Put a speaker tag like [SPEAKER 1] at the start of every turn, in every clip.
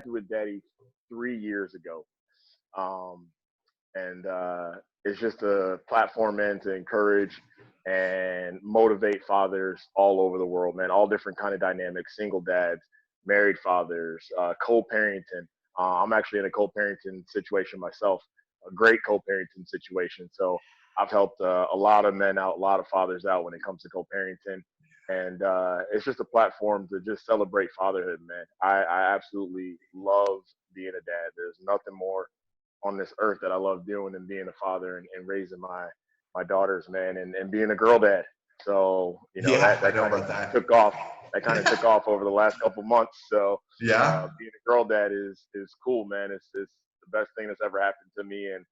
[SPEAKER 1] with Daddy 3 years ago. Um, and it's just a platform, man, to encourage and motivate fathers all over the world, man. All different kind of dynamics, single dads, married fathers, co-parenting. I'm actually in a co-parenting situation myself, a great co-parenting situation. So I've helped a lot of men out, a lot of fathers out when it comes to co-parenting. And it's just a platform to just celebrate fatherhood, man. I absolutely love being a dad. There's nothing more on this earth that I love doing and being a father and raising my daughters, man, and being a girl dad. So
[SPEAKER 2] Yeah, I
[SPEAKER 1] that
[SPEAKER 2] know
[SPEAKER 1] kind of
[SPEAKER 2] about that.
[SPEAKER 1] took off. That kind of took
[SPEAKER 2] Yeah.
[SPEAKER 1] off over the last couple months. So
[SPEAKER 2] Yeah.
[SPEAKER 1] being a girl dad is cool, man. It's the best thing that's ever happened to me, and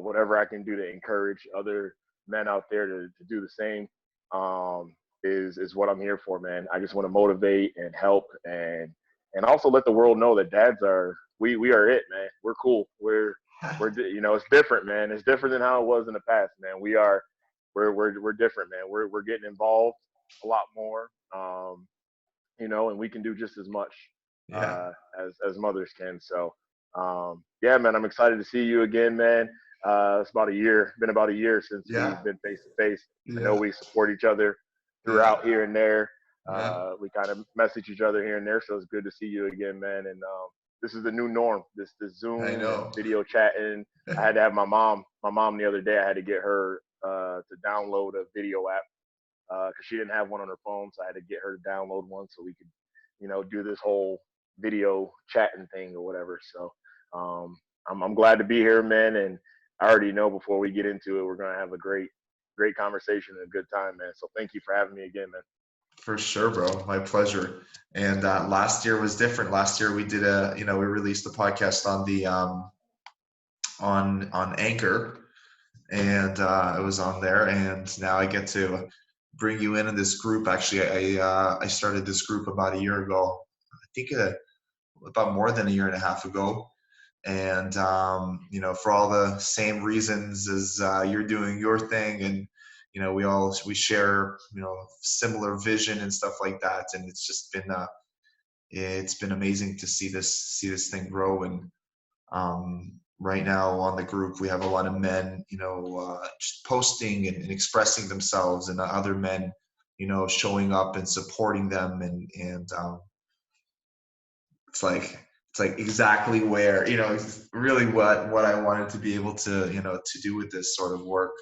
[SPEAKER 1] whatever I can do to encourage other men out there to do the same um, is what I'm here for, man. I just want to motivate and help and also let the world know that dads are we are it, man. We're cool. It's different, man. It's different than how it was in the past, man. We're different, man. We're getting involved a lot more, and we can do just as much
[SPEAKER 2] Yeah.
[SPEAKER 1] uh, as mothers can. So, yeah, man, I'm excited to see you again, man. It's been about a year since
[SPEAKER 2] Yeah.
[SPEAKER 1] we've been face to face. I know
[SPEAKER 2] Yeah.
[SPEAKER 1] we support each other
[SPEAKER 2] Yeah.
[SPEAKER 1] throughout here and there.
[SPEAKER 2] Yeah.
[SPEAKER 1] We kind of message each other here and there, so it's good to see you again, man. And this is the new norm. This
[SPEAKER 2] I
[SPEAKER 1] Zoom and
[SPEAKER 2] know.
[SPEAKER 1] video chatting. I had to have my mom the other day. I had to get her to download a video app because she didn't have one on her phone, so I had to get her to download one so we could, do this whole video chatting thing or whatever. So I'm glad to be here, man, and I already know before we get into it, we're gonna have a great conversation and a good time, man. So thank you for having me again, man.
[SPEAKER 2] For sure, bro. My pleasure. And last year was different. Last year we did we released the podcast on the on Anchor, and it was on there. And now I get to bring you in this group. Actually, I started this group about a year ago. I think about more than a year and a half ago. And for all the same reasons as you're doing your thing, and we share similar vision and stuff like that. And it's been amazing to see this thing grow. And right now on the group we have a lot of men just posting and expressing themselves, and other men showing up and supporting them. And it's like exactly where it's really what I wanted to be able to do with this sort of work,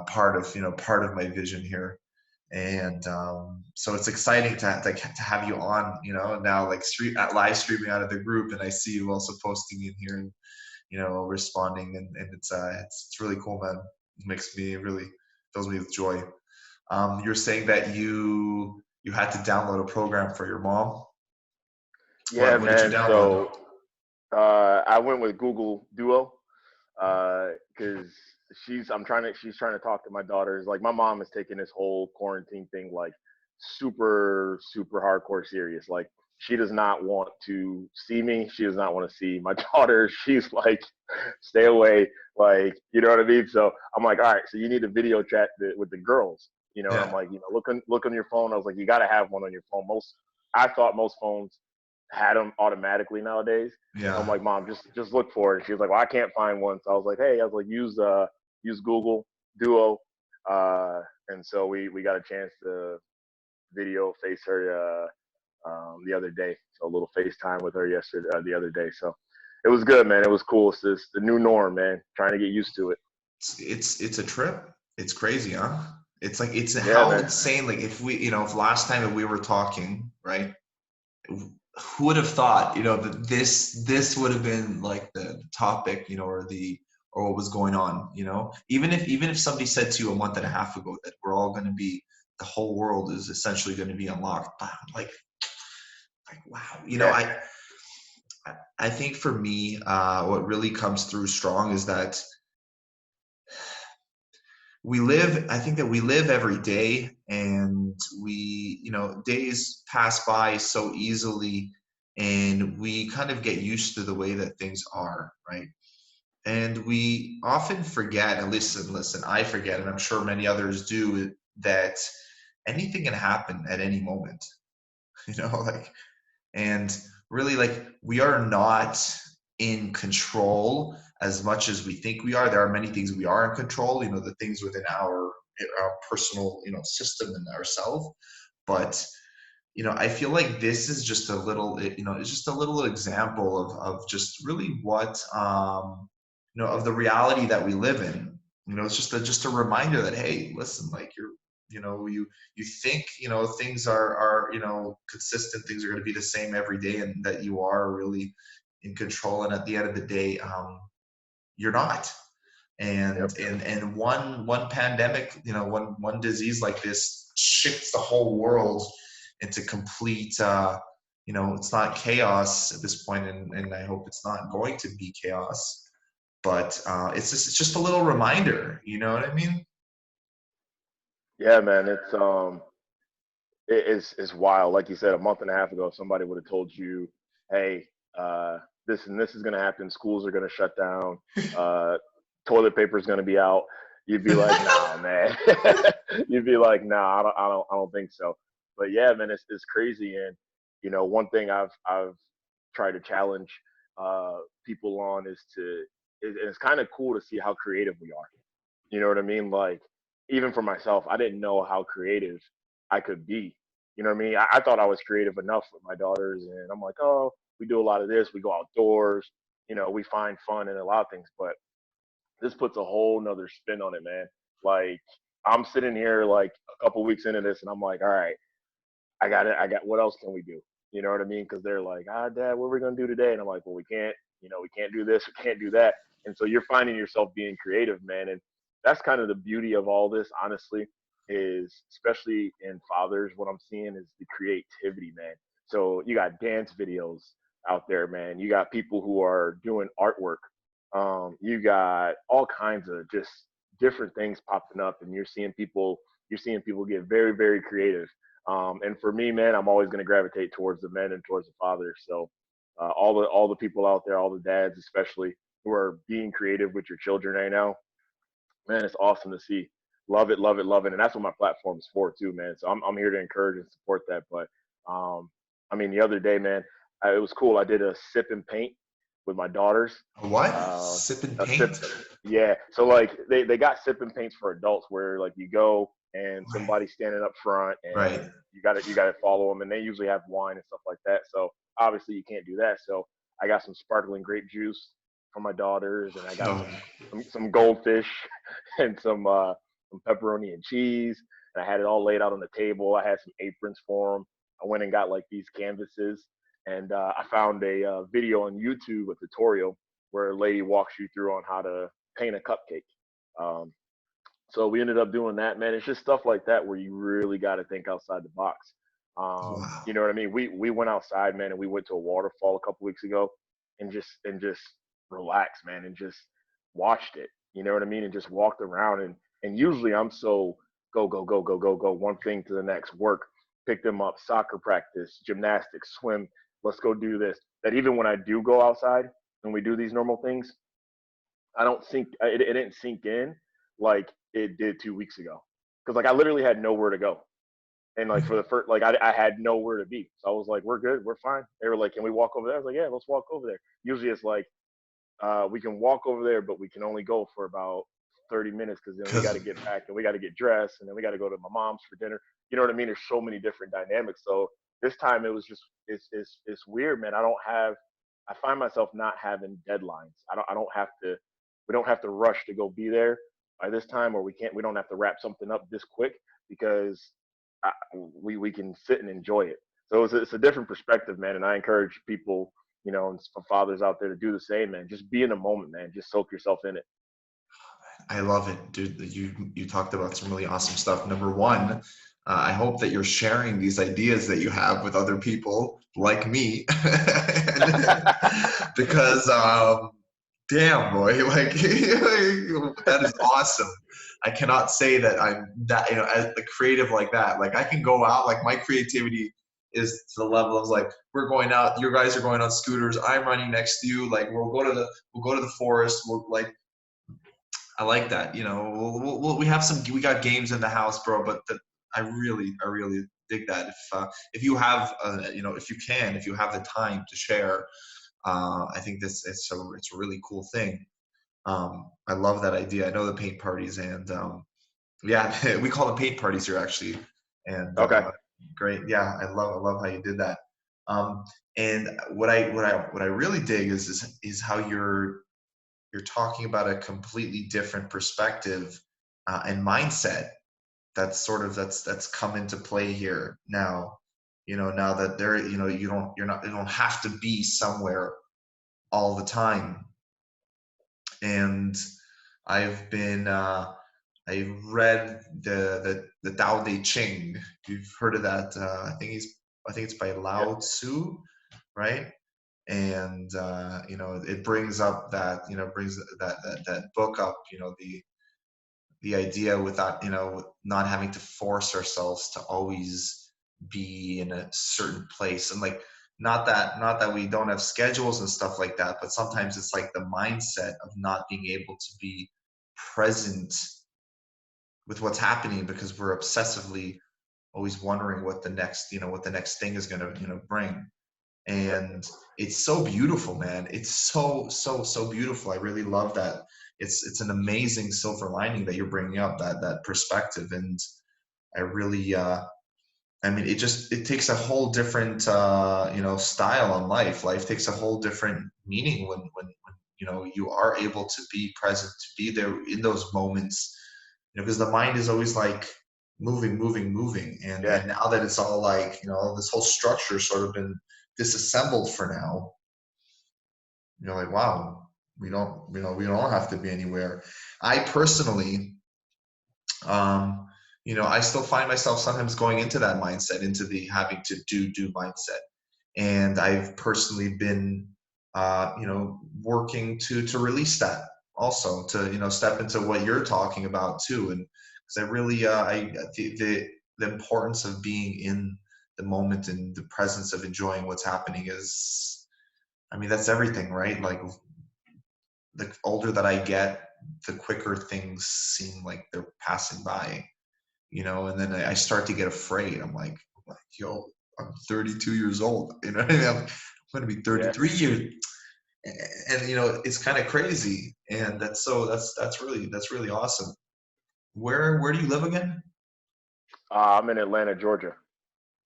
[SPEAKER 2] part of my vision here. And so it's exciting to have you on, now, like live streaming out of the group, and I see you also posting in here and responding, and it's really cool, man. It makes me really fills me with joy. You're saying that you had to download a program for your mom.
[SPEAKER 1] Yeah,
[SPEAKER 2] What did you
[SPEAKER 1] man.
[SPEAKER 2] download?
[SPEAKER 1] So I went with Google Duo because she's trying to talk to my daughters. Like my mom is taking this whole quarantine thing like super super hardcore serious. Like she does not want to see me. She does not want to see my daughter. She's like, stay away. Like you know what I mean. So I'm like, all right. So you need a video chat with the girls. I'm
[SPEAKER 2] Yeah,
[SPEAKER 1] like, look on your phone. I was like, you got to have one on your phone. I thought most phones had them automatically nowadays. So I'm
[SPEAKER 2] yeah.
[SPEAKER 1] like, Mom, just look for it. She was like, well, I can't find one. So I was like, hey, I was like, use Google Duo, and so we got a chance to video face her the other day. So a little FaceTime with her yesterday, the other day. So it was good, man. It was cool. It's just the new norm, man. Trying to get used to it.
[SPEAKER 2] It's a trip. It's crazy, huh? It's like it's
[SPEAKER 1] Yeah,
[SPEAKER 2] how
[SPEAKER 1] man.
[SPEAKER 2] insane. Like if last time that we were talking, right? Who would have thought, that this would have been like the topic, or what was going on, even if somebody said to you a month and a half ago that we're all going to be, the whole world is essentially going to be unlocked, like wow,
[SPEAKER 1] Yeah,
[SPEAKER 2] I think for me, what really comes through strong is that I think that we live every day, and days pass by so easily, and we kind of get used to the way that things are, right? And we often forget, and listen, I forget, and I'm sure many others do, that anything can happen at any moment, like, and really, like, we are not in control as much as we think we are. There are many things we are in control, the things within our personal, system and ourselves. But I feel like this is just a little, it's just a little example of just really what, of the reality that we live in. It's just a reminder that, hey, listen, like, you think, things are, consistent, things are going to be the same every day, and that you are really in control. And at the end of the day, you're not.
[SPEAKER 1] Yep.
[SPEAKER 2] And one pandemic, one disease like this shifts the whole world into complete, it's not chaos at this point, and I hope it's not going to be chaos, but it's just a little reminder, you know what I mean?
[SPEAKER 1] Yeah, man. It's wild. Like you said, a month and a half ago, somebody would have told you, "Hey, this and this is going to happen. Schools are going to shut down. Uh, toilet paper is going to be out." You'd be like, "Nah, man." You'd be like, "Nah, I don't think so." But yeah, man, it's crazy. And one thing I've tried to challenge people on is it's kind of cool to see how creative we are. You know what I mean? Like, even for myself, I didn't know how creative I could be. You know what I mean? I thought I was creative enough with my daughters, and I'm like, oh, we do a lot of this. We go outdoors. We find fun in a lot of things. But this puts a whole nother spin on it, man. Like, I'm sitting here like a couple weeks into this, and I'm like, all right, I got it. I got what else can we do? You know what I mean? Because they're like, Dad, what are we gonna do today? And I'm like, well, we can't. We can't do this. We can't do that. And so you're finding yourself being creative, man. And that's kind of the beauty of all this, honestly, is especially in fathers. What I'm seeing is the creativity, man. So you got dance videos out there, man. You got people who are doing artwork. You got all kinds of just different things popping up, and you're seeing people. You're seeing people get very, very creative. And for me, man, I'm always going to gravitate towards the men and towards the fathers. So all the people out there, all the dads, especially who are being creative with your children right now, man, it's awesome to see. Love it, love it, love it, and that's what my platform is for too, man. So I'm here to encourage and support that. But um, I mean, the other day, man, it was cool. I did a sip and paint with my daughters.
[SPEAKER 2] A what?
[SPEAKER 1] Uh,
[SPEAKER 2] Sip and
[SPEAKER 1] a sip,
[SPEAKER 2] paint?
[SPEAKER 1] yeah. So like they got sip and paints for adults where like you go and
[SPEAKER 2] Right.
[SPEAKER 1] somebody's standing up front
[SPEAKER 2] Right.
[SPEAKER 1] and you got to follow them, and they usually have wine and stuff like that. So obviously you can't do that. So I got some sparkling grape juice for my daughters, and I got
[SPEAKER 2] Oh,
[SPEAKER 1] some goldfish and some pepperoni and cheese. And I had it all laid out on the table. I had some aprons for them. I went and got like these canvases, and I found a video on YouTube, a tutorial where a lady walks you through on how to paint a cupcake. Um, so we ended up doing that, man. It's just stuff like that where you really got to think outside the box.
[SPEAKER 2] wow.
[SPEAKER 1] You know what I mean? We went outside, man, and we went to a waterfall a couple weeks ago, and just relaxed, man, and just watched it. You know what I mean? And just walked around, and usually I'm so go go go go go go one thing to the next. Work, pick them up, soccer practice, gymnastics, swim. Let's go do this. That even when I do go outside and we do these normal things, I don't think it didn't sink in like it did 2 weeks ago. Because like I literally had nowhere to go, and like for the first, like I had nowhere to be. So I was like, we're good, we're fine. They were like, can we walk over there? I was like, yeah, let's walk over there. Usually it's like we can walk over there, but we can only go for about 30 minutes because then we got
[SPEAKER 2] Because
[SPEAKER 1] to get back and we got to get dressed and then we got to go to my mom's for dinner. You know what I mean? There's so many different dynamics. So this time it was just it's weird, man. I find myself not having deadlines. I don't have to we don't have to rush to go be there by this time, or we don't have to wrap something up this quick because we can sit and enjoy it. So it's a different perspective, man. And I encourage people, and fathers out there to do the same, man. Just be in the moment, man. Just soak yourself in it.
[SPEAKER 2] I love it, dude. You talked about some really awesome stuff. Number one, I hope that you're sharing these ideas that you have with other people like me, because damn boy, like that is awesome. I cannot say that I'm that, as the creative like that. Like, I can go out, like, my creativity is to the level of, like, we're going out, you guys are going on scooters, I'm running next to you, like, we'll go to the forest, we'll, like, I like that. We have we got games in the house, bro. But I really dig that. If you have, if you can, if you have the time to share, I think this it's a really cool thing. I love that idea. I know the paint parties, and yeah, we call them paint parties here actually. And
[SPEAKER 1] Okay.
[SPEAKER 2] great, yeah, I love how you did that. Um, and what I really dig is how you're talking about a completely different perspective and mindset that's come into play here now. Now that there, you don't have to be somewhere all the time. And I've been I read the Tao Te Ching. You've heard of that? I think it's by
[SPEAKER 1] Yeah.
[SPEAKER 2] Lao Tzu, right? And it brings up that brings that book up. The idea without not having to force ourselves to always be in a certain place, and like not that we don't have schedules and stuff like that, but sometimes it's like the mindset of not being able to be present with what's happening because we're obsessively always wondering what the next thing is going to bring.
[SPEAKER 1] Yep.
[SPEAKER 2] And it's so beautiful, man. It's so beautiful. I really love that. It's an amazing silver lining that you're bringing up, that perspective. And I really I mean, it takes a whole different style on life. Life takes a whole different meaning when you are able to be present, to be there in those moments. Because the mind is always like moving,
[SPEAKER 1] Yeah.
[SPEAKER 2] and now that it's all like this whole structure sort of been disassembled for now. Like, wow, we don't have to be anywhere. I personally, um, I still find myself sometimes going into that mindset, into the having to do mindset. And I've personally been, working to release that also, to step into what you're talking about too. And because I really, the importance of being in the moment and the presence of enjoying what's happening is, I mean, that's everything, right? Like, the older that I get, the quicker things seem like they're passing by, and then I start to get afraid. Yo, I'm 32 years old. You know what I mean? I'm going to be
[SPEAKER 1] Yeah.
[SPEAKER 2] 33 years, and it's kind of crazy. And that's really awesome. Where do you live again?
[SPEAKER 1] I'm in Atlanta, Georgia.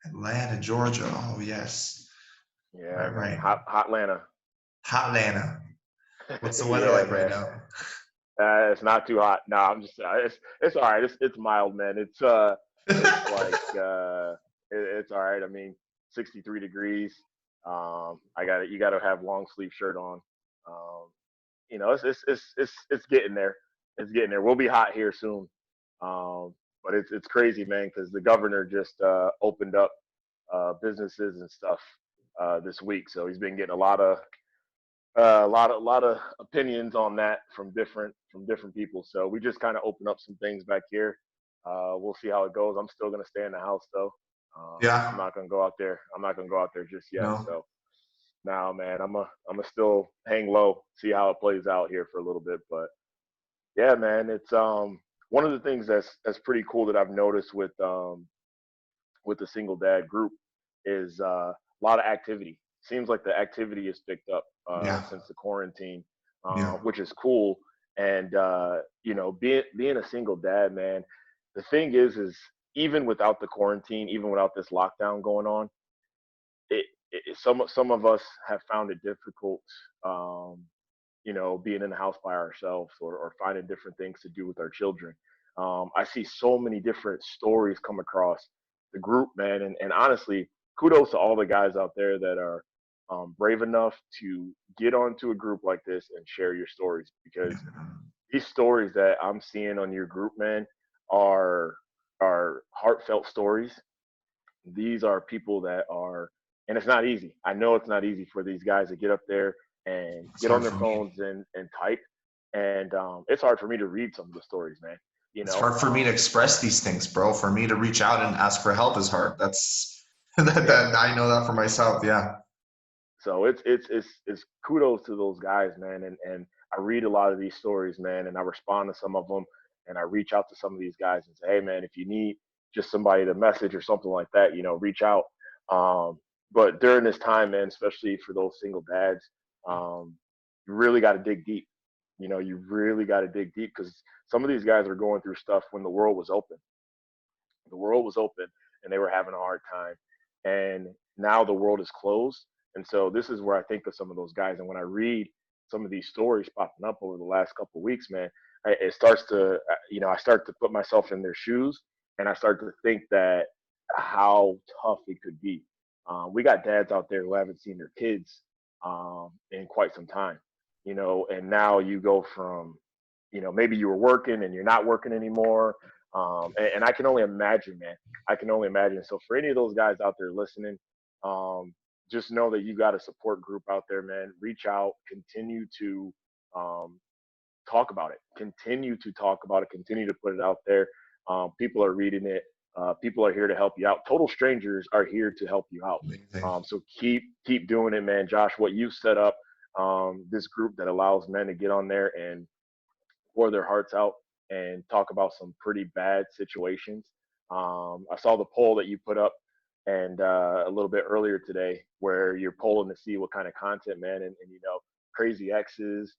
[SPEAKER 2] Atlanta, Georgia. Oh yes,
[SPEAKER 1] Yeah,
[SPEAKER 2] right,
[SPEAKER 1] man.
[SPEAKER 2] right.
[SPEAKER 1] Hot Atlanta.
[SPEAKER 2] Hot Atlanta. What's the weather
[SPEAKER 1] Yeah,
[SPEAKER 2] like right
[SPEAKER 1] man.
[SPEAKER 2] now?
[SPEAKER 1] It's not too hot. No, I'm just. It's all right. It's mild, man. It's like it's all right. I mean, 63 degrees. I got it. You got to have long sleeve shirt on. Um, it's getting there. It's getting there. We'll be hot here soon. But it's crazy, man, because the governor just opened up businesses and stuff this week. So he's been getting a lot of opinions on that from different people. So we just kind of open up some things back here. We'll see how it goes. I'm still gonna stay in the house though. I'm
[SPEAKER 2] Yeah.
[SPEAKER 1] not gonna go out there. I'm not gonna go out there just yet.
[SPEAKER 2] No.
[SPEAKER 1] So now, man, I'm a still hang low, see how it plays out here for a little bit. But yeah, man, it's one of the things that's pretty cool that I've noticed with the single dad group is a lot of activity. Seems like the activity has picked up
[SPEAKER 2] Yeah.
[SPEAKER 1] since the quarantine,
[SPEAKER 2] Yeah.
[SPEAKER 1] which is cool. And being a single dad, man, the thing is even without the quarantine, even without this lockdown going on, some of us have found it difficult, being in the house by ourselves or finding different things to do with our children. I see so many different stories come across the group, man, and honestly, kudos to all the guys out there that are brave enough to get onto a group like this and share your stories because these stories that I'm seeing on your group, man, are are heartfelt stories. These are people that are, and it's not easy. I know it's not easy for these guys to get up there and
[SPEAKER 2] It's
[SPEAKER 1] get on
[SPEAKER 2] hard
[SPEAKER 1] their
[SPEAKER 2] for me.
[SPEAKER 1] phones and type. And it's hard for me to read some of the stories, man. You
[SPEAKER 2] It's
[SPEAKER 1] know,
[SPEAKER 2] hard for me to express these things, bro. For me to reach out and ask for help is hard. That's
[SPEAKER 1] yeah.
[SPEAKER 2] that I know that for myself. Yeah.
[SPEAKER 1] So it's kudos to those guys, man. And I read a lot of these stories, man, and I respond to some of them, and I reach out to some of these guys and say, hey, man, if you need just somebody to message or something like that, reach out. But during this time, man, especially for those single dads, you really got to dig deep. You really got to dig deep because some of these guys are going through stuff when the world was open. The world was open and they were having a hard time. And now the world is closed. And so this is where I think of some of those guys. And when I read some of these stories popping up over the last couple of weeks, man, it starts to, I start to put myself in their shoes and I start to think that how tough it could be. We got dads out there who haven't seen their kids in quite some time, and now you go from, maybe you were working and you're not working anymore. And I can only imagine, man. I can only imagine. So for any of those guys out there listening, just know that you got a support group out there, man. Reach out, continue to um, talk about it, continue to talk about it, continue to put it out there. People are reading it. People are here to help you out. Total strangers are here to help you out.
[SPEAKER 2] Amazing.
[SPEAKER 1] So keep doing it, man. Josh, what you set up, this group that allows men to get on there and pour their hearts out and talk about some pretty bad situations. I saw the poll that you put up and a little bit earlier today where you're polling to see what kind of content, man, and crazy exes,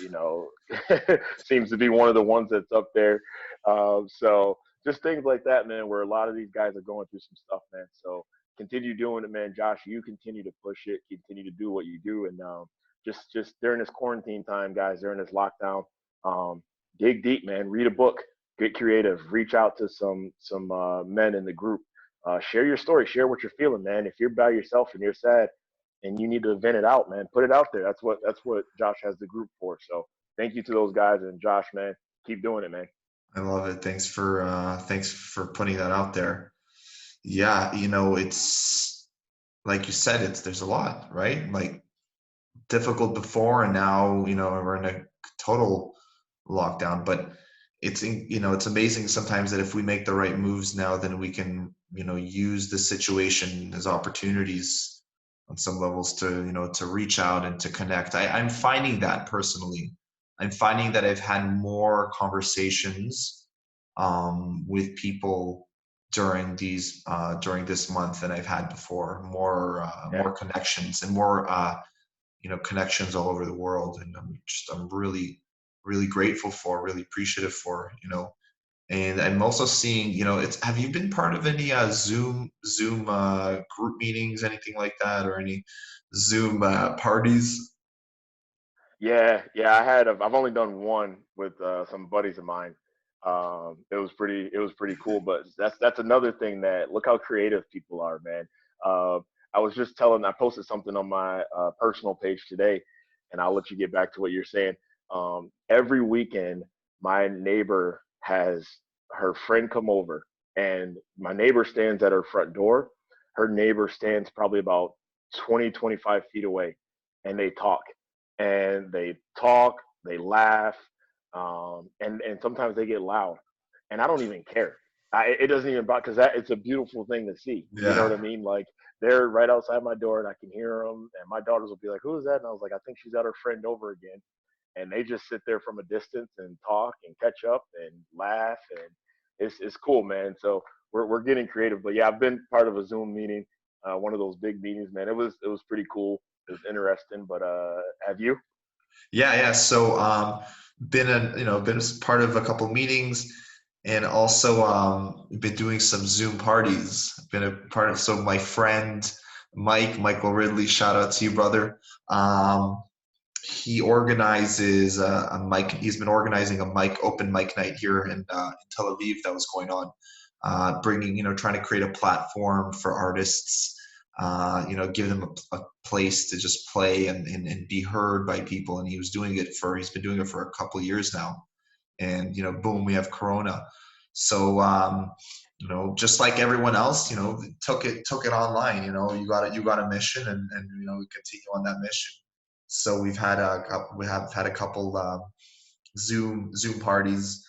[SPEAKER 1] you know, seems to be one of the ones that's up there. So just things like that, man, where a lot of these guys are going through some stuff, man. So continue doing it, man. Josh, you continue to push it, continue to do what you do, and just during this quarantine time, guys, during this lockdown, um, dig deep, man. Read a book, get creative, reach out to some men in the group. Share your story, share what you're feeling, man. If you're by yourself and you're sad and you need to vent it out, man, put it out there. That's what Josh has the group for. So thank you to those guys and Josh, man. Keep doing it, man.
[SPEAKER 2] I love it. Thanks for putting that out there. Yeah, it's like you said, there's a lot, right? Like difficult before, and now we're in a total lockdown. But it's amazing sometimes that if we make the right moves now, then we can use the situation as opportunities on some levels to to reach out and to connect. I'm finding that personally. I'm finding that I've had more conversations with people during this month than I've had before.
[SPEAKER 1] Yeah.
[SPEAKER 2] More connections and more connections all over the world, and I'm really really grateful for, really appreciative for. And I'm also seeing, it's have you been part of any Zoom group meetings, anything like that, or any Zoom parties?
[SPEAKER 1] Yeah. I've only done one with some buddies of mine. It was pretty cool. But that's another thing that look how creative people are, man. Uh, I posted something on my personal page today, and I'll let you get back to what you're saying. Every weekend, my neighbor has her friend come over, and my neighbor stands at her front door. Her neighbor stands probably about 20, 25 feet away, and they talk, they laugh, and sometimes they get loud, and I don't even care. It doesn't even bother because that it's a beautiful thing to see. You know what I
[SPEAKER 2] Yeah.
[SPEAKER 1] mean? Like they're right outside my door, and I can hear them, and my daughters will be like, "Who is that?" And I was like, "I think she's got her friend over again." And they just sit there from a distance and talk and catch up and laugh, and it's cool, man. So we're getting creative, but yeah, I've been part of a Zoom meeting, one of those big meetings, man. It was pretty cool. It was interesting, but have you?
[SPEAKER 2] Yeah. So, been a part of a couple meetings, and also been doing some Zoom parties. Been a part of, so my friend Michael Ridley, shout out to you, brother. Um, he organizes a mic. He's been organizing a open mic night here in Tel Aviv that was going on, bringing, trying to create a platform for artists, give them a place to just play and be heard by people. And he's been doing it for a couple of years now. And, boom, we have Corona. So, just like everyone else, took it online. You got a mission, and we continue on that mission. So we have had a couple Zoom parties,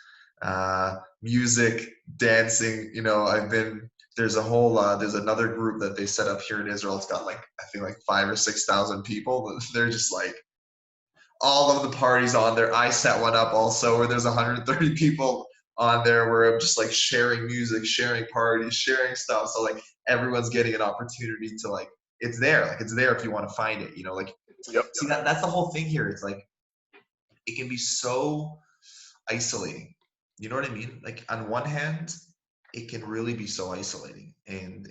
[SPEAKER 2] music, dancing. There's another group that they set up here in Israel. It's got like, I think, like 5 or 6 thousand people. They're just like all of the parties on there. I set one up also where there's 130 people. on there where I'm just like sharing music, sharing parties, sharing stuff. So like everyone's getting an opportunity to like, it's there. Like it's there if you want to find it, you know, like,
[SPEAKER 1] Yep.
[SPEAKER 2] see that's the whole thing here. It's like, it can be so isolating. You know what I mean? Like on one hand, it can really be so isolating. And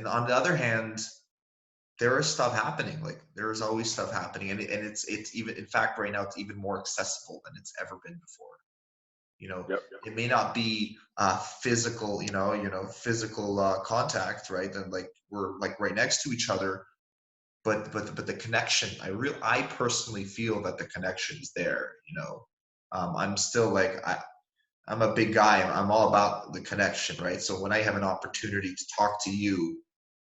[SPEAKER 2] on the other hand, there is stuff happening. Like there is always stuff happening. And it's even, in fact, right now, it's even more accessible than it's ever been before. You know,
[SPEAKER 1] Yep.
[SPEAKER 2] it may not be physical, physical contact, right? And like we're like right next to each other, but the connection, I personally feel that the connection is there. I'm still like I'm a big guy. I'm all about the connection, right? So when I have an opportunity to talk to you,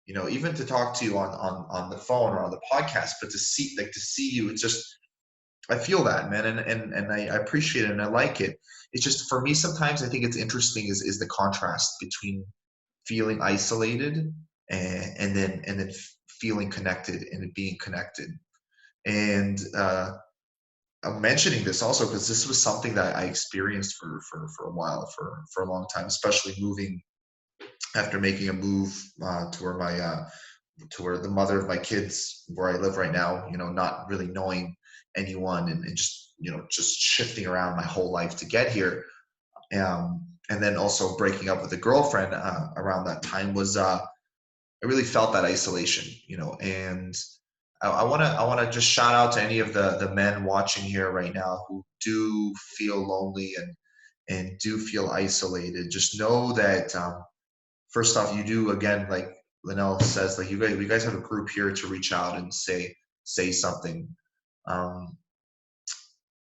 [SPEAKER 2] even to talk to you on the phone or on the podcast, but to see you, it's just, I feel that, man, and I appreciate it and I like it. It's just for me sometimes I think it's interesting is the contrast between feeling isolated and then feeling connected and being connected. And I'm mentioning this also because this was something that I experienced for a while, for a long time, especially moving after making a move to where the mother of my kids, where I live right now, not really knowing anyone and just, just shifting around my whole life to get here. And then also breaking up with a girlfriend around that time was, I really felt that isolation, and I want to just shout out to any of the men watching here right now who do feel lonely and do feel isolated. Just know that, first off, you do, again, like Linell says, like you guys have a group here to reach out and say something. Um,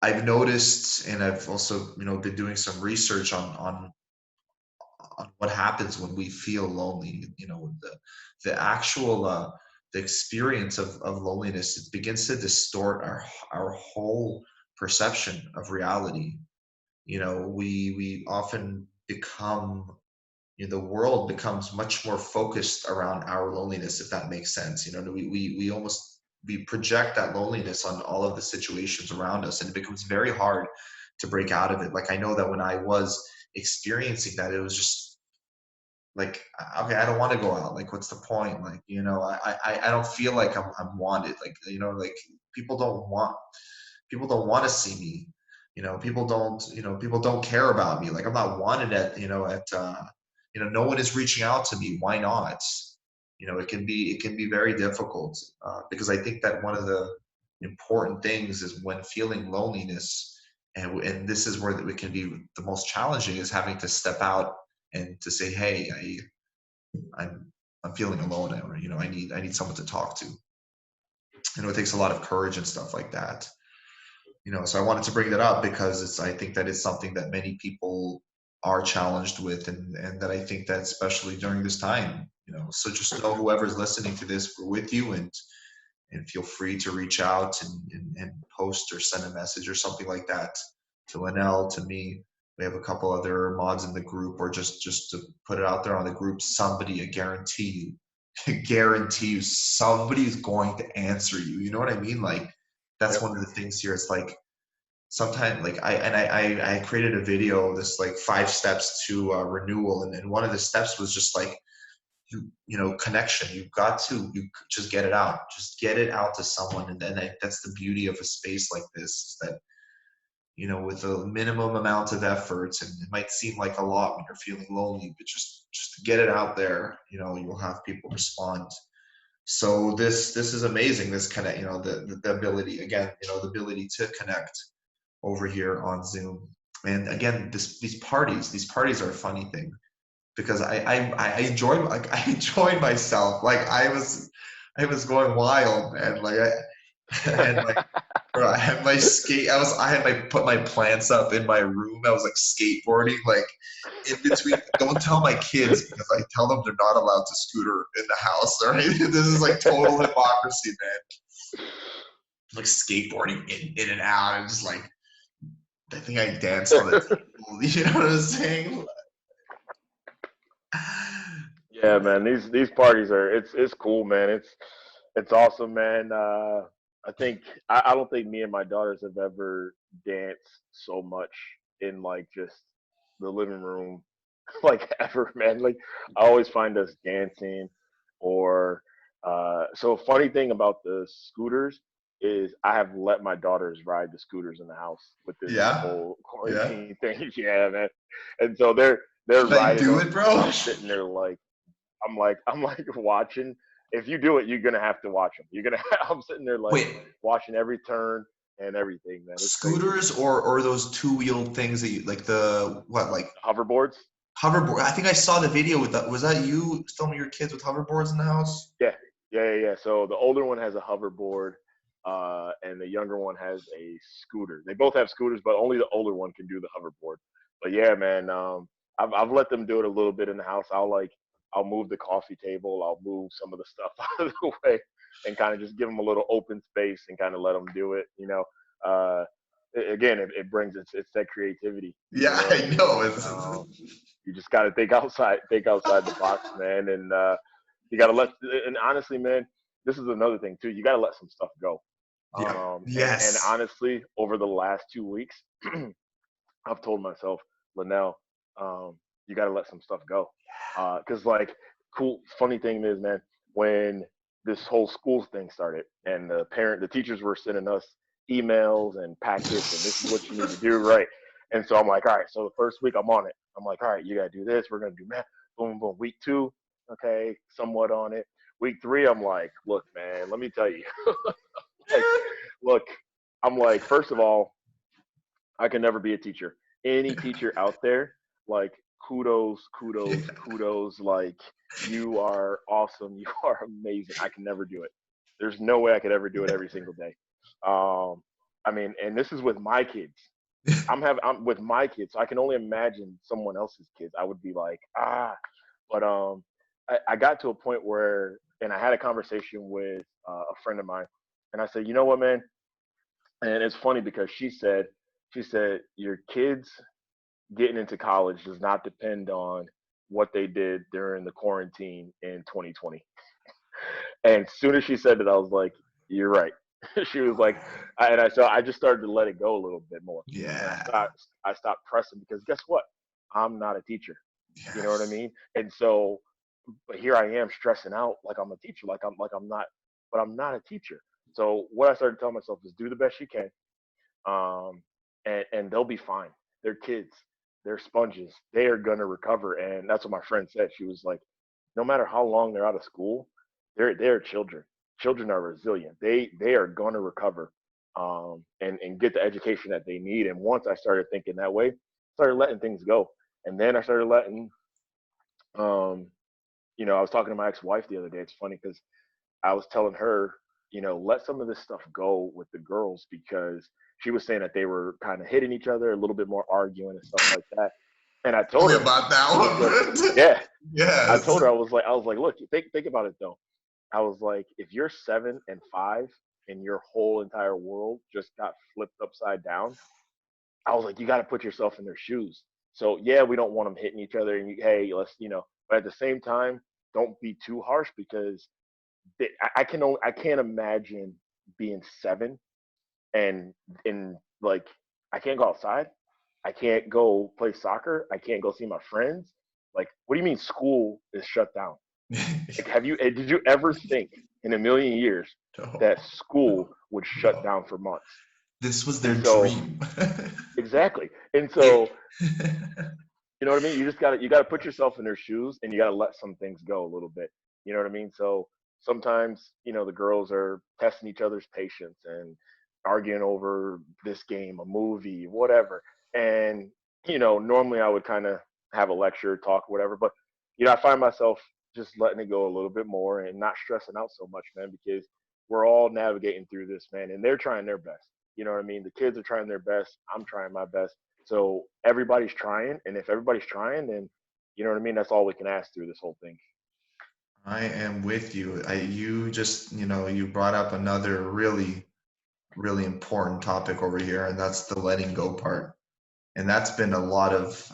[SPEAKER 2] I've noticed, and I've also been doing some research on what happens when we feel lonely. The actual the experience of loneliness, it begins to distort our whole perception of reality. We often become, the world becomes much more focused around our loneliness, if that makes sense. We almost, we project that loneliness on all of the situations around us, and it becomes very hard to break out of it. Like I know that when I was experiencing that, it was just like, okay, I don't want to go out. Like, what's the point? Like, I don't feel like I'm wanted. Like, like people don't want people don't want to see me. People don't care about me. Like I'm not wanted no one is reaching out to me. Why not? It can be very difficult, because I think that one of the important things is when feeling loneliness, and this is where it can be the most challenging, is having to step out and to say, hey, I'm feeling alone, or I need someone to talk to. It takes a lot of courage and stuff like that. So I wanted to bring that up because I think that it's something that many people are challenged with, and that I think that especially during this time. So just know, whoever's listening to this, we're with you, and feel free to reach out and post or send a message or something like that to Linnell, to me. We have a couple other mods in the group, or just to put it out there on the group. Somebody, I guarantee you, guarantee you, somebody is going to answer you. You know what I mean? Like that's
[SPEAKER 1] Yep.
[SPEAKER 2] one of the things here. It's like sometimes, like I created a video of this, like 5 steps to renewal, and one of the steps was just like, connection. You just get it out, to someone. And then that's the beauty of a space like this, is that with a minimum amount of efforts, and it might seem like a lot when you're feeling lonely, but just to get it out there, you'll have people respond. So this is amazing, this connect, the ability, again, the ability to connect over here on Zoom. And again, these parties are a funny thing, because I enjoy, like, I enjoyed myself. Like I was going wild, man. Like I had my bro, I had my skate. I had my put my plants up in my room. I was like skateboarding, like in between. Don't tell my kids, because I tell them they're not allowed to scooter in the house. All right, this is like total hypocrisy, man. Like skateboarding in and out, and just like, I think I danced on the table. You know what I'm saying?
[SPEAKER 1] Yeah, man. These parties are, it's cool, man. It's awesome, man. I think I don't think me and my daughters have ever danced so much in like just the living room like ever, man. Like I always find us dancing or so funny thing about the scooters is I have let my daughters ride the scooters in the house with this
[SPEAKER 2] Yeah.
[SPEAKER 1] whole
[SPEAKER 2] Yeah.
[SPEAKER 1] quarantine thing. Yeah, man. And so they're
[SPEAKER 2] Should I
[SPEAKER 1] riding
[SPEAKER 2] do
[SPEAKER 1] them
[SPEAKER 2] it,
[SPEAKER 1] and
[SPEAKER 2] bro?
[SPEAKER 1] I'm sitting there like I'm like watching. If you do it, you're gonna have to watch them. You're gonna. I'm sitting there like
[SPEAKER 2] Wait,
[SPEAKER 1] watching every turn and everything, man. It's crazy.
[SPEAKER 2] scooters or those two-wheeled things that you like the what like
[SPEAKER 1] Hoverboards.
[SPEAKER 2] hoverboard? I think I saw the video with that. Was that you filming your kids with hoverboards in the house?
[SPEAKER 1] Yeah, yeah. So the older one has a hoverboard, and the younger one has a scooter. They both have scooters, but only the older one can do the hoverboard. But yeah, man, I've let them do it a little bit in the house. I'll move the coffee table. I'll move some of the stuff out of the way, and kind of just give them a little open space and kind of let them do it. Uh, again, it brings it's that creativity.
[SPEAKER 2] Yeah,
[SPEAKER 1] You know what I
[SPEAKER 2] I
[SPEAKER 1] mean?
[SPEAKER 2] know.
[SPEAKER 1] You just got to think outside the box, man, and you got to let. And honestly, man, this is another thing too. You got to let some stuff go.
[SPEAKER 2] Yeah.
[SPEAKER 1] And
[SPEAKER 2] Yes.
[SPEAKER 1] honestly, over the last 2 weeks, I've told myself, Linnell, you got to let some stuff go. Because like, cool, funny thing is, man, when this whole school thing started, and the teachers were sending us emails and packets, and this is what you need to do, right? And so I'm like, all right. So the first week I'm on it. I'm like, all right, you got to do this. We're gonna do math. Boom, boom. Week two, okay, somewhat on it. Week three, I'm like, look, man, let me tell you, like, look, I'm like, first of all, I can never be a teacher. Any teacher out there, like kudos, kudos, kudos. Like you are awesome. You are amazing. I can never do it. There's no way I could ever do it every single day. Um, I mean, and this is with my kids. I'm with my kids. So I can only imagine someone else's kids. I would be like, ah. But I got to a point where, and I had a conversation with a friend of mine, and I said, you know what, man, and it's funny because she said your kids getting into college does not depend on what they did during the quarantine in 2020. And as soon as she said it, I was like, you're right. She was like, and I so I just started to let it go a little bit more, and
[SPEAKER 2] Yeah.
[SPEAKER 1] I stopped pressing because guess what? I'm not a teacher. You know what I
[SPEAKER 2] Yes.
[SPEAKER 1] mean? And so, but here I am stressing out like I'm a teacher, like I'm not, but I'm not a teacher. So what I started telling myself is do the best you can, and they'll be fine. They're kids. They're sponges. They are gonna recover, and that's what my friend said. She was like, no matter how long they're out of school, they're children. Children are resilient. They are gonna recover, and get the education that they need. And once I started thinking that way, I started letting things go, and then I started letting, um, I was talking to my ex-wife the other day. It's funny because I was telling her, let some of this stuff go with the girls because she was saying that they were kind of hitting each other, a little bit more arguing and stuff like that. And I
[SPEAKER 2] Tell
[SPEAKER 1] told
[SPEAKER 2] me
[SPEAKER 1] her,
[SPEAKER 2] about that
[SPEAKER 1] I was like,
[SPEAKER 2] one.
[SPEAKER 1] yeah. I
[SPEAKER 2] Yes.
[SPEAKER 1] told her I was like, look, think about it though. I was like, if you're 7 and 5 and your whole entire world just got flipped upside down, I was like, you got to put yourself in their shoes. So yeah, we don't want them hitting each other, and hey, but at the same time, don't be too harsh because I can't imagine being 7 and in like I can't go outside. I can't go play soccer. I can't go see my friends. Like, what do you mean school is shut down? Like, did you ever think in a million years
[SPEAKER 2] No.
[SPEAKER 1] that school would shut
[SPEAKER 2] No.
[SPEAKER 1] down for months?
[SPEAKER 2] This was
[SPEAKER 1] And
[SPEAKER 2] their
[SPEAKER 1] so
[SPEAKER 2] dream.
[SPEAKER 1] exactly. And
[SPEAKER 2] It,
[SPEAKER 1] so you know what I mean? You gotta put yourself in their shoes and you gotta let some things go a little bit. You know what I mean? So sometimes, the girls are testing each other's patience and arguing over this game, a movie, whatever. And, normally I would kind of have a lecture, talk, whatever, but I find myself just letting it go a little bit more and not stressing out so much, man, because we're all navigating through this, man, and they're trying their best. You know what I mean? The kids are trying their best. I'm trying my best, so everybody's trying, and if everybody's trying, then you know what I mean. That's all we can ask through this whole thing.
[SPEAKER 2] I am with you. You just, you brought up another really, really important topic over here, and that's the letting go part. And that's been a lot of,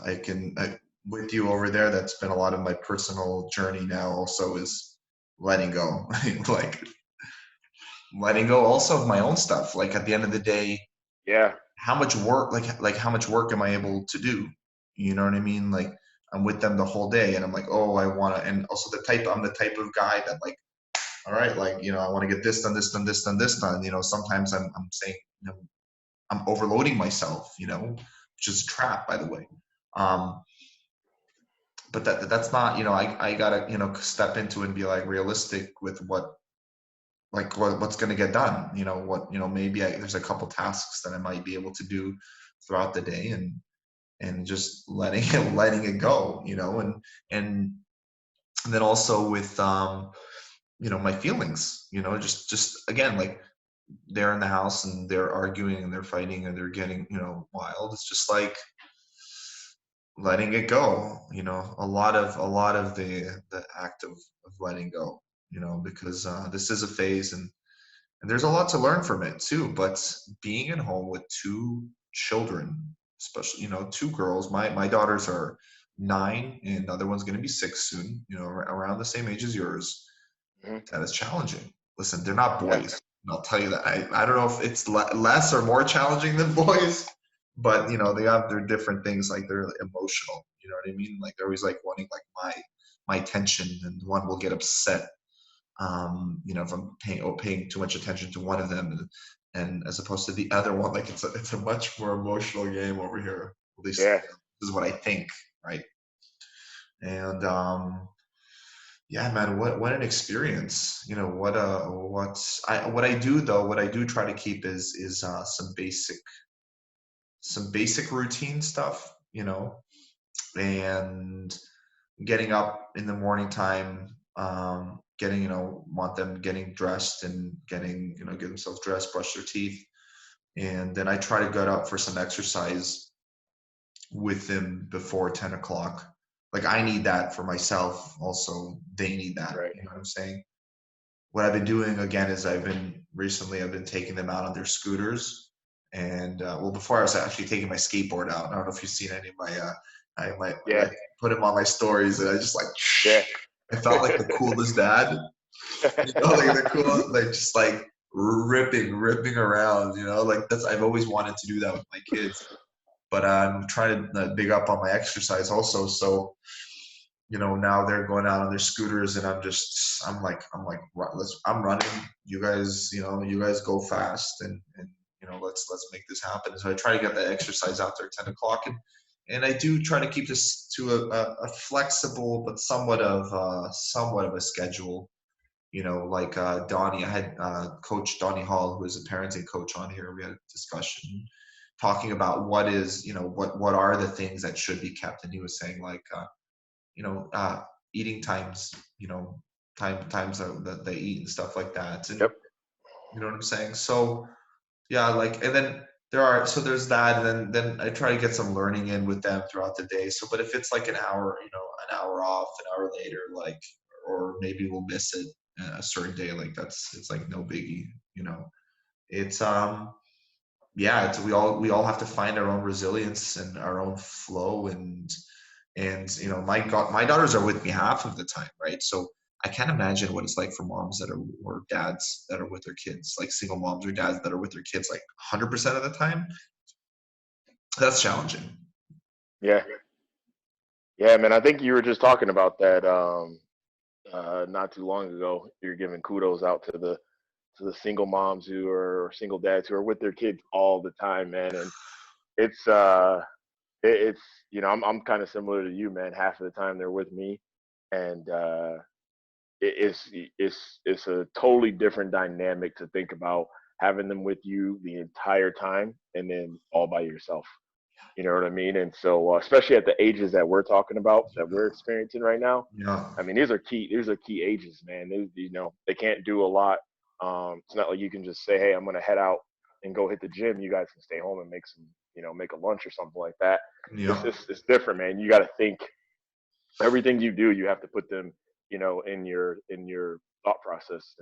[SPEAKER 2] with you over there, that's been a lot of my personal journey now also is letting go. Like letting go also of my own stuff. Like at the end of the day,
[SPEAKER 1] Yeah,
[SPEAKER 2] how much work, like how much work am I able to do? You know what I mean? Like I'm with them the whole day, and I'm like, oh, I want to, and also I'm the type of guy that like, all right, like, I want to get this done, this done, this done, this done. Sometimes I'm saying, I'm overloading myself, which is a trap, by the way. Um, but that's not, I gotta, step into it and be like realistic with what's going to get done. Maybe there's a couple tasks that I might be able to do throughout the day, and just letting it go, and then also with, my feelings, just again, like they're in the house and they're arguing and they're fighting and they're getting, wild. It's just like letting it go, a lot of the act of letting go, because this is a phase, and there's a lot to learn from it too. But being at home with two children, especially, two girls, my daughters are 9 and the other one's going to be 6 soon, around the same age as yours.
[SPEAKER 1] Hmm.
[SPEAKER 2] That is challenging. Listen, they're not
[SPEAKER 1] Yeah,
[SPEAKER 2] boys. And I'll tell you that. I don't know if it's less or more challenging than boys, but they have their different things. Like they're emotional. You know what I mean? Like they're always like wanting like my attention, and one will get upset. If I'm paying too much attention to one of them, and as opposed to the other one, like it's a much more emotional game over here. At least
[SPEAKER 1] yeah,
[SPEAKER 2] this is what I think, right? And yeah, man, what an experience. What I do try to keep is some basic routine stuff, and getting up in the morning time, getting, want them getting dressed and get themselves dressed, brush their teeth, and then I try to get up for some exercise with them before 10 o'clock. Like I need that for myself. Also, they need that.
[SPEAKER 1] right.
[SPEAKER 2] You know what I'm saying? What I've been doing again is I've been taking them out on their scooters, and well, before I was actually taking my skateboard out. I don't know if you've seen any of my I
[SPEAKER 1] Yeah,
[SPEAKER 2] put them on my stories, and I just like
[SPEAKER 1] yeah.
[SPEAKER 2] I felt like the coolest dad, like the coolest, like just like ripping around, like that's I've always wanted to do that with my kids, but I'm trying to big up on my exercise also. So now they're going out on their scooters, and I'm running. You guys go fast, and let's make this happen. So I try to get that exercise out there at 10 o'clock, and I do try to keep this to a flexible but somewhat of a schedule. Like Donnie, I had Coach Donnie Hall, who is a parenting coach, on here. We had a discussion talking about what are the things that should be kept, and he was saying like, you know, uh, eating times, times that they eat and stuff like that. And
[SPEAKER 1] Yep.
[SPEAKER 2] you know what I'm saying? So yeah, like, and then there's that, and then I try to get some learning in with them throughout the day. So, but if it's like an hour off, an hour later, like, or maybe we'll miss it a certain day, like it's like no biggie, it's yeah, we all have to find our own resilience and our own flow, and my daughters are with me half of the time, right? So I can't imagine what it's like for moms or dads that are with their kids, like single moms or dads that are with their kids like 100% of the time. That's challenging.
[SPEAKER 1] Yeah, yeah, man. I think you were just talking about that not too long ago. You're giving kudos out to the single moms who are or single dads who are with their kids all the time, man. And it's it's I'm kind of similar to you, man. Half of the time they're with me, and it's a totally different dynamic to think about having them with you the entire time and then all by yourself. You know what I mean? And so, especially at the ages that we're talking about, that we're experiencing right now,
[SPEAKER 2] Yeah,
[SPEAKER 1] I mean, these are key. These are key ages, man. They can't do a lot. It's not like you can just say, "Hey, I'm going to head out and go hit the gym." You guys can stay home and make some, make a lunch or something like that. It's
[SPEAKER 2] yeah,
[SPEAKER 1] it's, it's different, man. You got to think everything you do. You have to put them, in your thought process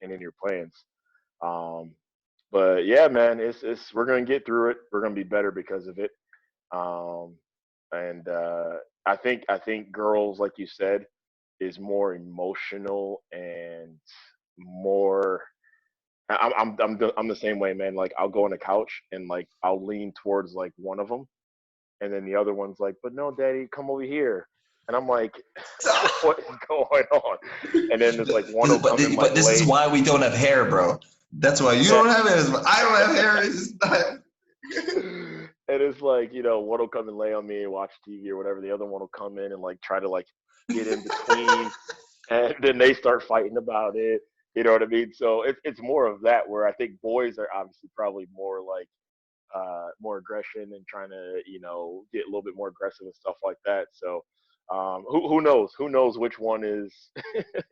[SPEAKER 1] and in your plans. Um, but yeah, man, it's we're gonna get through it. We're gonna be better because of it. Um, and I think girls, like you said, is more emotional and more. I'm the same way, man. Like I'll go on the couch and like I'll lean towards like one of them, and then the other one's like, "But no, Daddy, come over here." And I'm like, "What is going on?" And then it's like one will come and like
[SPEAKER 2] But this is
[SPEAKER 1] lay.
[SPEAKER 2] why we don't have hair, bro. That's why you
[SPEAKER 1] Yeah.
[SPEAKER 2] don't have hair. I don't have hair. It's not...
[SPEAKER 1] And it's like, one will come and lay on me and watch TV or whatever. The other one will come in and like try to like get in between, and then they start fighting about it. You know what I mean? So it's more of that, where I think boys are obviously probably more like more aggression and trying to get a little bit more aggressive and stuff like that. So who knows? Who knows which one is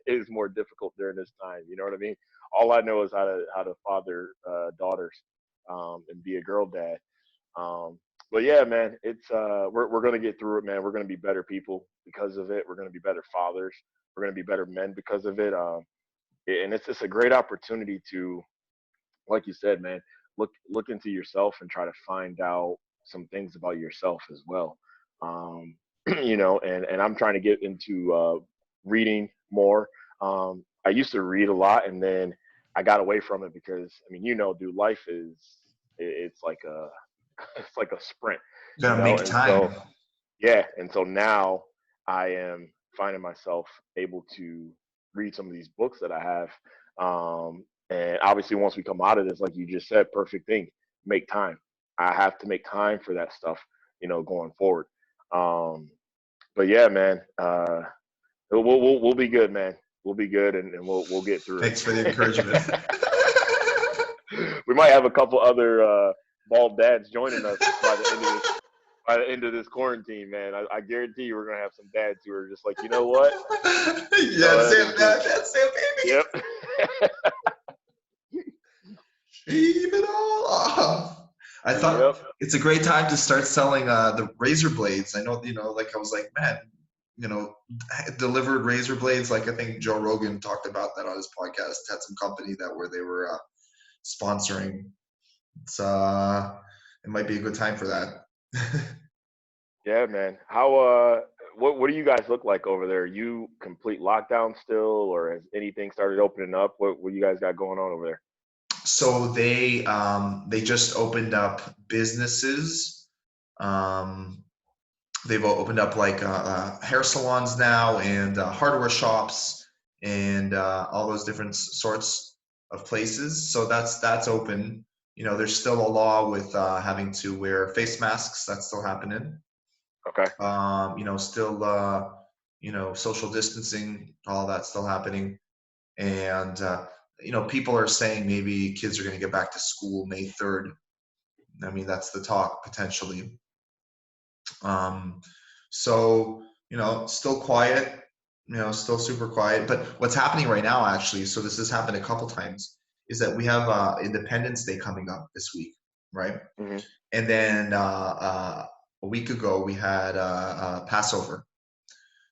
[SPEAKER 1] is more difficult during this time? You know what I mean? All I know is how to father daughters and be a girl dad. But yeah, man, it's we're gonna get through it, man. We're gonna be better people because of it. We're gonna be better fathers. We're gonna be better men because of it. And it's just a great opportunity to, like you said, man, look into yourself and try to find out some things about yourself as well. Um, and I'm trying to get into reading more. I used to read a lot, and then I got away from it because I mean, dude, life is it's like a it's like a sprint,
[SPEAKER 2] You gotta make
[SPEAKER 1] and
[SPEAKER 2] time.
[SPEAKER 1] so yeah, and so now I am finding myself able to read some of these books that I have. And obviously, once we come out of this, like you just said, perfect thing, make time. I have to make time for that stuff, going forward. Um, but yeah, man, we'll be good, man. We'll be good, and we'll get through
[SPEAKER 2] Thanks for the
[SPEAKER 1] it.
[SPEAKER 2] encouragement.
[SPEAKER 1] We might have a couple other bald dads joining us by the end of this quarantine, man. I guarantee you we're gonna have some dads who are just like, you know what?
[SPEAKER 2] Yeah,
[SPEAKER 1] Go ahead
[SPEAKER 2] Sam,
[SPEAKER 1] and just
[SPEAKER 2] that's it,
[SPEAKER 1] yep.
[SPEAKER 2] baby. Shave it all off. I thought
[SPEAKER 1] Yep.
[SPEAKER 2] it's a great time to start selling the razor blades. I know, like I was like, man, you know, delivered razor blades. Like I think Joe Rogan talked about that on his podcast. Had some company where they were sponsoring. It's it might be a good time for that.
[SPEAKER 1] Yeah, man. How what do you guys look like over there? Are you complete lockdown still, or has anything started opening up? What you guys got going on over there?
[SPEAKER 2] So they just opened up businesses. Um, they've opened up like hair salons now and hardware shops and all those different sorts of places. So that's open. You know, there's still a law with having to wear face masks. That's still happening.
[SPEAKER 1] Okay.
[SPEAKER 2] Still social distancing, all that's still happening. And people are saying maybe kids are going to get back to school May 3rd. I mean, that's the talk potentially. Um, so, still quiet, still super quiet. But what's happening right now, actually, so this has happened a couple times, is that we have Independence Day coming up this week, right?
[SPEAKER 1] Hmm.
[SPEAKER 2] And then a week ago, we had Passover.
[SPEAKER 1] Yep.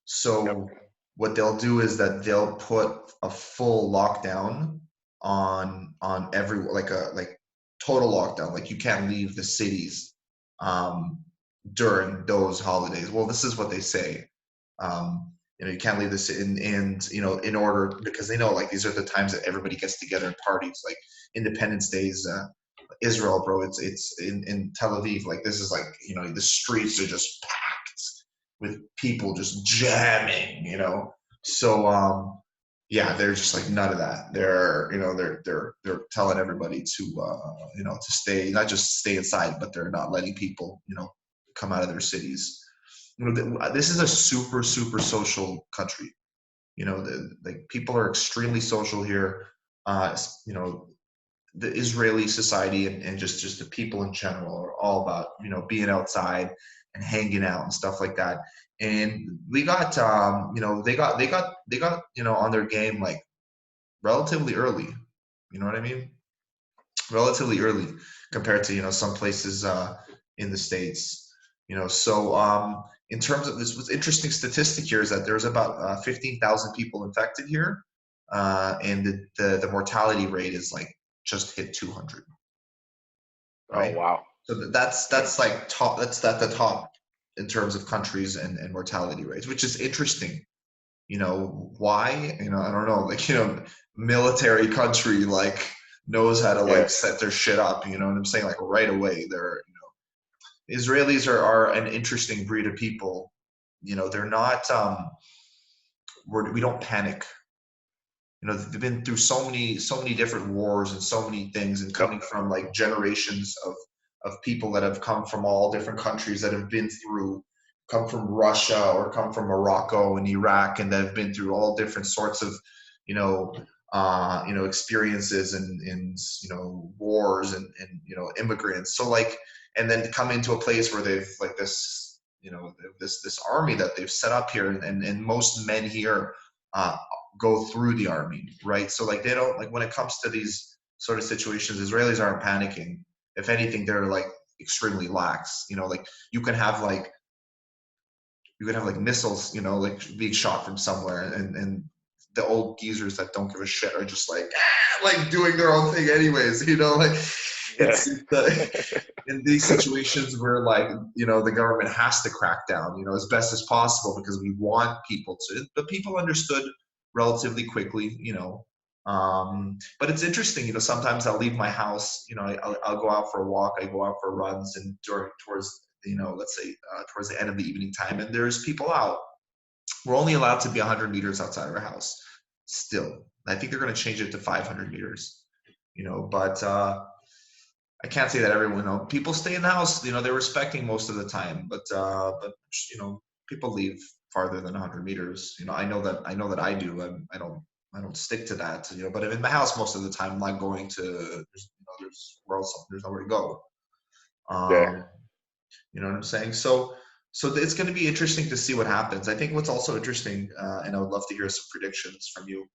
[SPEAKER 2] So what they'll do is that they'll put a full lockdown on every like total lockdown. Like you can't leave the cities um, during those holidays. Well, this is what they say. You can't leave this and in order because they know like these are the times that everybody gets together and parties. Like Independence Days, Israel, bro. It's in Tel Aviv. Like this is like the streets are just packed with people just jamming. So yeah, they're just like none of that. They're telling everybody to stay, not just stay inside, but they're not letting people come out of their cities. This is a super super social country. Like people are extremely social here. uh the Israeli society and just the people in general are all about being outside and hanging out and stuff like that. And we got they got on their game like relatively early. You know what I mean? Relatively early compared to some places in the States. So in terms of this, what's interesting statistic here is that there's about 15,000 people infected here, and the mortality rate is like just hit 200,
[SPEAKER 1] Oh
[SPEAKER 2] right?
[SPEAKER 1] wow.
[SPEAKER 2] So that's like top. That's at the top in terms of countries and mortality rates, which is interesting. Why? I don't know. Like military country, like knows how to
[SPEAKER 1] Yeah.
[SPEAKER 2] like set their shit up. You know what I'm saying? Like right away, they're Israelis are an interesting breed of people. You know, they're not. We don't panic. You know, they've been through so many different wars and so many things, and
[SPEAKER 1] Yep.
[SPEAKER 2] coming from like generations of people that have come from all different countries that have been through, come from Russia or come from Morocco and Iraq, and that have been through all different sorts of, you know, experiences and wars and immigrants. So like, and then to come into a place where they've like this, this army that they've set up here, and most men here uh, go through the army, right? So like they don't, like when it comes to these sort of situations, Israelis aren't panicking. If anything, they're like extremely lax. You know, like you can have like missiles, like being shot from somewhere, and the old geezers that don't give a shit are just like like doing their own thing anyways. Like
[SPEAKER 1] Yeah.
[SPEAKER 2] it's the, in these situations where like the government has to crack down as best as possible because we want people to, but people understood relatively quickly. But it's interesting, sometimes I'll leave my house, I'll go out for a walk, I go out for runs, and towards let's say towards the end of the evening time, and there's people out. We're only allowed to be 100 meters outside of our house still. I think they're going to change it to 500 meters, but I can't say that everyone, people stay in the house, they're respecting most of the time, but people leave farther than 100 meters. I know that I do. I don't stick to that, but I'm in the house most of the time. I'm not going to, there's where else, there's nowhere to go.
[SPEAKER 1] Yeah.
[SPEAKER 2] Um, you know what I'm saying? So it's going to be interesting to see what happens. I think what's also interesting, and I would love to hear some predictions from you.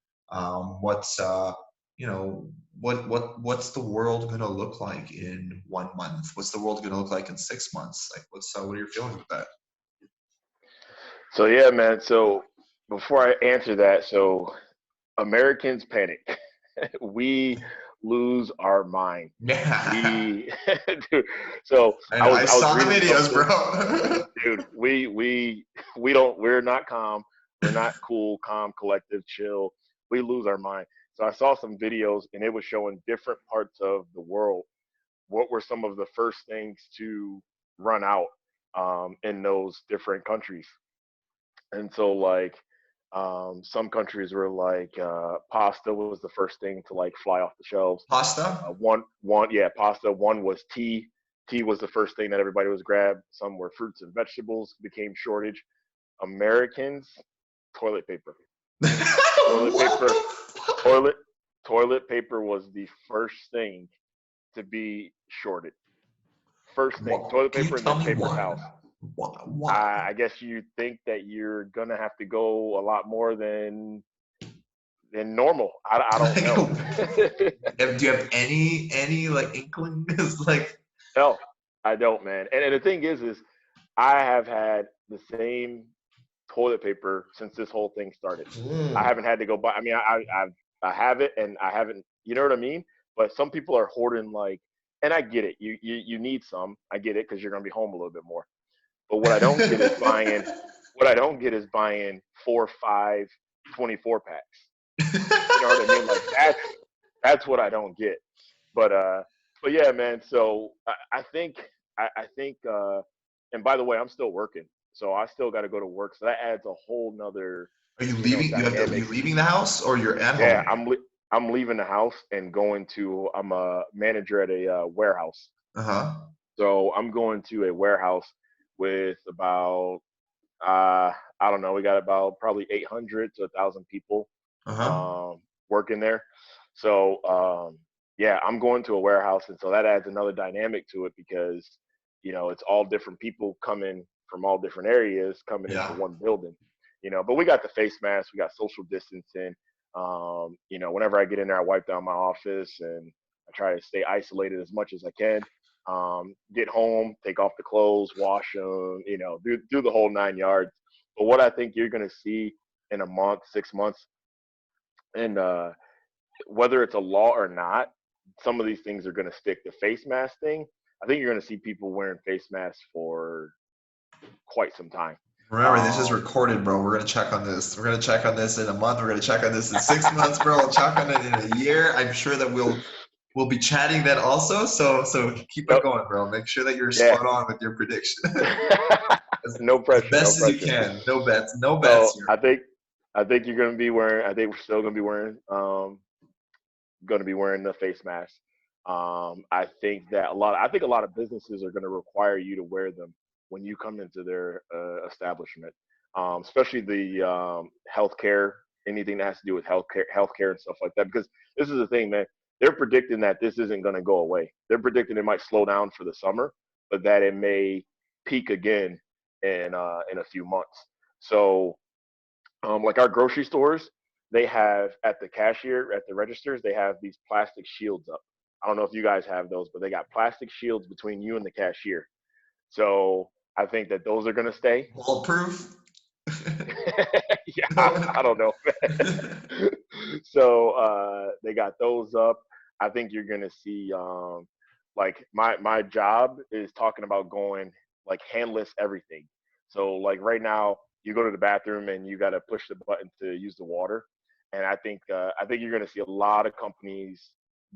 [SPEAKER 2] What's you know what's the world going to look like in 1 month? What's the world going to look like in 6 months? Like, what are your feelings with that?
[SPEAKER 1] So yeah, man. So before I answer that, so Americans panic. We lose our mind.
[SPEAKER 2] Yeah,
[SPEAKER 1] We dude, so
[SPEAKER 2] I
[SPEAKER 1] I
[SPEAKER 2] know.
[SPEAKER 1] was
[SPEAKER 2] I
[SPEAKER 1] I was
[SPEAKER 2] saw the
[SPEAKER 1] reading
[SPEAKER 2] videos,
[SPEAKER 1] something,
[SPEAKER 2] bro.
[SPEAKER 1] dude. We're not calm. We're not cool, calm, collective, chill. We lose our mind. So I saw some videos and it was showing different parts of the world. What were some of the first things to run out in those different countries? And so like some countries were like pasta was the first thing to like fly off the shelves.
[SPEAKER 2] Pasta?
[SPEAKER 1] One yeah, pasta. One was tea. Tea was the first thing that everybody was grabbed. Some were fruits and vegetables became shortage. Americans, toilet paper. Toilet
[SPEAKER 2] What
[SPEAKER 1] paper,
[SPEAKER 2] the fuck?
[SPEAKER 1] toilet toilet paper was the first thing to be shorted. First thing,
[SPEAKER 2] What?
[SPEAKER 1] toilet
[SPEAKER 2] Can you
[SPEAKER 1] paper and
[SPEAKER 2] tell
[SPEAKER 1] then
[SPEAKER 2] me
[SPEAKER 1] paper
[SPEAKER 2] why?
[SPEAKER 1] towels.
[SPEAKER 2] Why?
[SPEAKER 1] I guess you think that you're gonna have to go a lot more than normal. I don't
[SPEAKER 2] Like,
[SPEAKER 1] know.
[SPEAKER 2] do you have any like inkling? It's like,
[SPEAKER 1] No, I don't, man. And the thing is I have had the same toilet paper since this whole thing started. I
[SPEAKER 2] mm.
[SPEAKER 1] haven't had to go buy. I mean, I have it, and I haven't. You know what I mean? But some people are hoarding like, and I get it. You need some. I get it because you're gonna be home a little bit more. But what I don't get is buying. What I don't get is buying 4, 5, 24 packs. You know what I mean? Like that's what I don't get. But but yeah, man. So I think and by the way, I'm still working, so I still got to go to work. So that adds a whole nother
[SPEAKER 2] Are you leaving? Are
[SPEAKER 1] dynamic.
[SPEAKER 2] you leaving the house or you're at
[SPEAKER 1] Yeah,
[SPEAKER 2] home?
[SPEAKER 1] I'm leaving the house and going to. I'm a manager at a warehouse,
[SPEAKER 2] Uh huh.
[SPEAKER 1] so I'm going to a warehouse with about uh I don't know. We got about probably 800 to 1,000 people
[SPEAKER 2] Uh huh.
[SPEAKER 1] um, working there. So yeah, I'm going to a warehouse, and so that adds another dynamic to it because it's all different people coming from all different areas coming into
[SPEAKER 2] Yeah.
[SPEAKER 1] one building. But we got the face masks, we got social distancing. Whenever I get in there, I wipe down my office and I try to stay isolated as much as I can. Get home, take off the clothes, wash them, do the whole 9 yards. But what I think you're going to see in a month, 6 months, and whether it's a law or not, some of these things are going to stick. The face mask thing, I think you're going to see people wearing face masks for quite some time.
[SPEAKER 2] Remember, this is
[SPEAKER 1] Um,
[SPEAKER 2] recorded, bro. We're gonna check on this. We're gonna check on this in a month. We're gonna check on this in 6 months, bro. We'll check on it in a year. I'm sure that we'll we'll be chatting then also. So keep it
[SPEAKER 1] Yep.
[SPEAKER 2] going, bro. Make sure that you're
[SPEAKER 1] Yeah.
[SPEAKER 2] spot on with your prediction
[SPEAKER 1] No
[SPEAKER 2] as
[SPEAKER 1] pressure. No
[SPEAKER 2] best as you
[SPEAKER 1] pressure.
[SPEAKER 2] can. No bets. No bets
[SPEAKER 1] So
[SPEAKER 2] here.
[SPEAKER 1] I think you're gonna be wearing. I think we're still gonna be wearing the face mask. I think a lot of businesses are gonna require you to wear them when you come into their establishment, especially the healthcare, anything that has to do with healthcare and stuff like that. Because this is the thing, man. They're predicting that this isn't gonna go away. They're predicting it might slow down for the summer, but that it may peak again in a few months. So like our grocery stores, they have at the cashier, at the registers, they have these plastic shields up. I don't know if you guys have those, but they got plastic shields between you and the cashier. So I think that those are going to stay.
[SPEAKER 2] Bulletproof.
[SPEAKER 1] Yeah, I don't know. So they got those up. I think you're going to see, like my job is talking about going like handless everything. So like right now, you go to the bathroom and you got to push the button to use the water. And I think you're going to see a lot of companies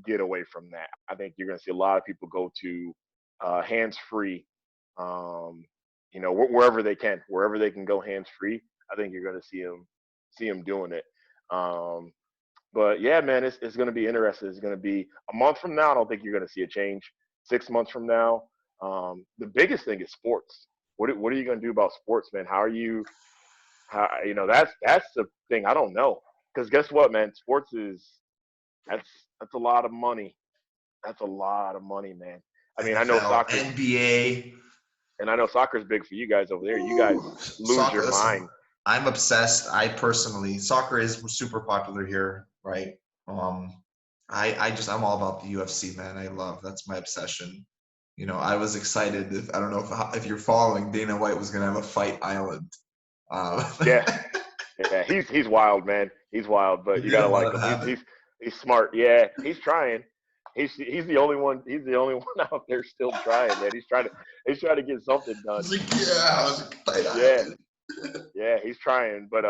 [SPEAKER 1] get away from that. I think you're going to see a lot of people go to hands free. Um, wherever they can go hands free. I think you're going to see them doing it. Um, but yeah, man, it's going to be interesting. It's going to be a month from now. I don't think you're going to see a change. 6 months from now, the biggest thing is sports. What are you going to do about sports, man? How are you? How that's the thing. I don't know because guess what, man? Sports is that's that's a lot of money. That's a lot of money, man. I mean,
[SPEAKER 2] NFL, NBA.
[SPEAKER 1] I know soccer's big for you guys over there. You guys
[SPEAKER 2] Ooh,
[SPEAKER 1] lose
[SPEAKER 2] soccer.
[SPEAKER 1] your
[SPEAKER 2] Listen,
[SPEAKER 1] mind.
[SPEAKER 2] I'm obsessed. I personally, soccer is super popular here, right? Um, I'm all about the UFC, man. That's my obsession. I was excited. I don't know if you're following, Dana White was gonna have a fight island. Um,
[SPEAKER 1] Yeah, yeah, he's wild, man. He's wild,
[SPEAKER 2] he
[SPEAKER 1] but you gotta
[SPEAKER 2] didn't
[SPEAKER 1] like
[SPEAKER 2] let it
[SPEAKER 1] him.
[SPEAKER 2] happen.
[SPEAKER 1] He's smart. Yeah, he's trying. He's the only one. He's the only one out there still trying, man. He's trying to get something
[SPEAKER 2] I
[SPEAKER 1] done.
[SPEAKER 2] was like, yeah, I was like, fight
[SPEAKER 1] Yeah,
[SPEAKER 2] island.
[SPEAKER 1] yeah, he's trying. But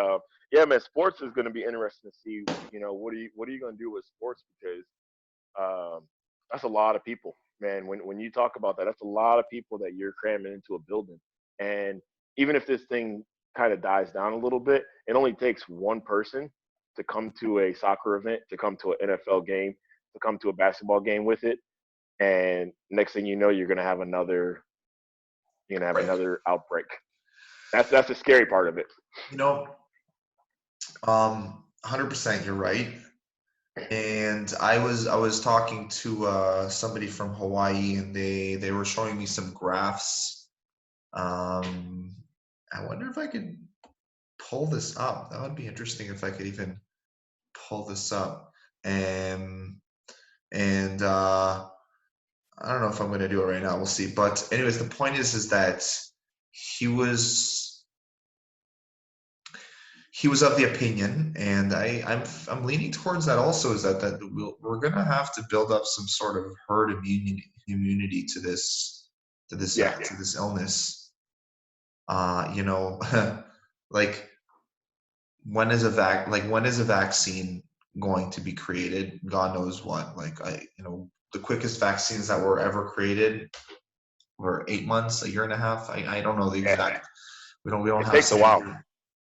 [SPEAKER 1] yeah, man, sports is going to be interesting to see. What are you going to do with sports because that's a lot of people, man. When you talk about that, that's a lot of people that you're cramming into a building. And even if this thing kind of dies down a little bit, it only takes one person to come to a soccer event, to come to an NFL game, to come to a basketball game with it. And next thing you know, you're gonna have
[SPEAKER 2] Right.
[SPEAKER 1] another outbreak. That's the scary part of it.
[SPEAKER 2] You know, 100% you're right. And I was talking to somebody from Hawaii, and they were showing me some graphs. Um, I wonder if I could pull this up. That would be interesting if I could even pull this up. Um, and I don't know if I'm going to do it right now. We'll see. But anyways, the point is that he was he was of the opinion, and I'm leaning towards that also. Is that we're going to have to build up some sort of herd immunity to
[SPEAKER 1] Yeah,
[SPEAKER 2] this illness. You know, like when is a vaccine going to be created? God knows what. The quickest vaccines that were ever created were 8 months, a year and a half. I don't know the
[SPEAKER 1] yeah.
[SPEAKER 2] exact. We don't
[SPEAKER 1] It
[SPEAKER 2] have
[SPEAKER 1] takes a
[SPEAKER 2] some.
[SPEAKER 1] while.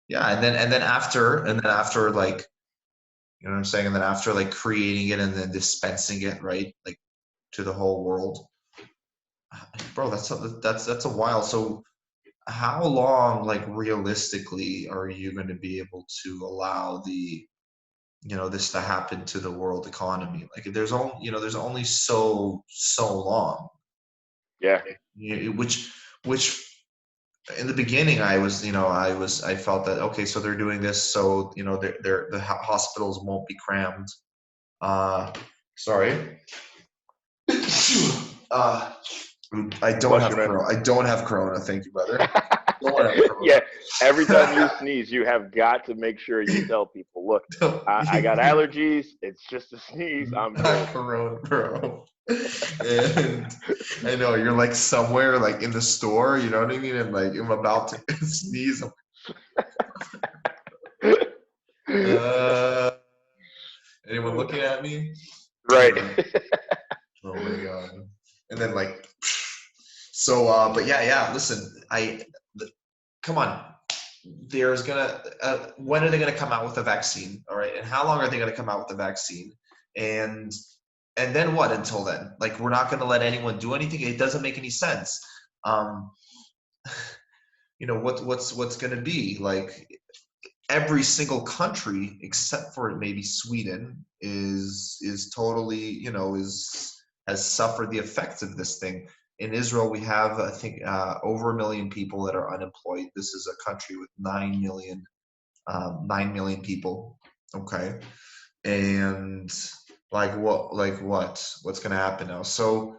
[SPEAKER 2] Yeah, and then after like you know what I'm saying, and then after like creating it and then dispensing it right like to the whole world, bro. That's a while. So how long like realistically are you going to be able to allow this to happen to the world economy? Like there's only so long.
[SPEAKER 1] Yeah,
[SPEAKER 2] Which in the beginning I felt that okay, so they're doing this so the hospitals won't be crammed. uh Sorry. uh
[SPEAKER 1] bless you, man.
[SPEAKER 2] I don't have corona, thank you, brother. Don't have
[SPEAKER 1] Yeah, every time you
[SPEAKER 2] corona.
[SPEAKER 1] sneeze, you have got to make sure you tell people, look,
[SPEAKER 2] No,
[SPEAKER 1] I got allergies. It's just a sneeze. I'm
[SPEAKER 2] not
[SPEAKER 1] good.
[SPEAKER 2] corona, bro. And I know you're like somewhere like in the store, you know what I mean, and like I'm about to sneeze. Uh, Anyone looking at me?
[SPEAKER 1] Right.
[SPEAKER 2] Right. Oh my God. And then like, so, but yeah, yeah. Listen, come on. There's gonna. When are they gonna come out with a vaccine? All right, and how long are they gonna come out with the vaccine? And and then what? Until then, like we're not gonna let anyone do anything. It doesn't make any sense. Um, what's gonna be like? Every single country except for maybe Sweden is totally, is has suffered the effects of this thing. In Israel, we have, I think, over 1 million people that are unemployed. This is a country with 9 million people. Okay, and what's going to happen now? So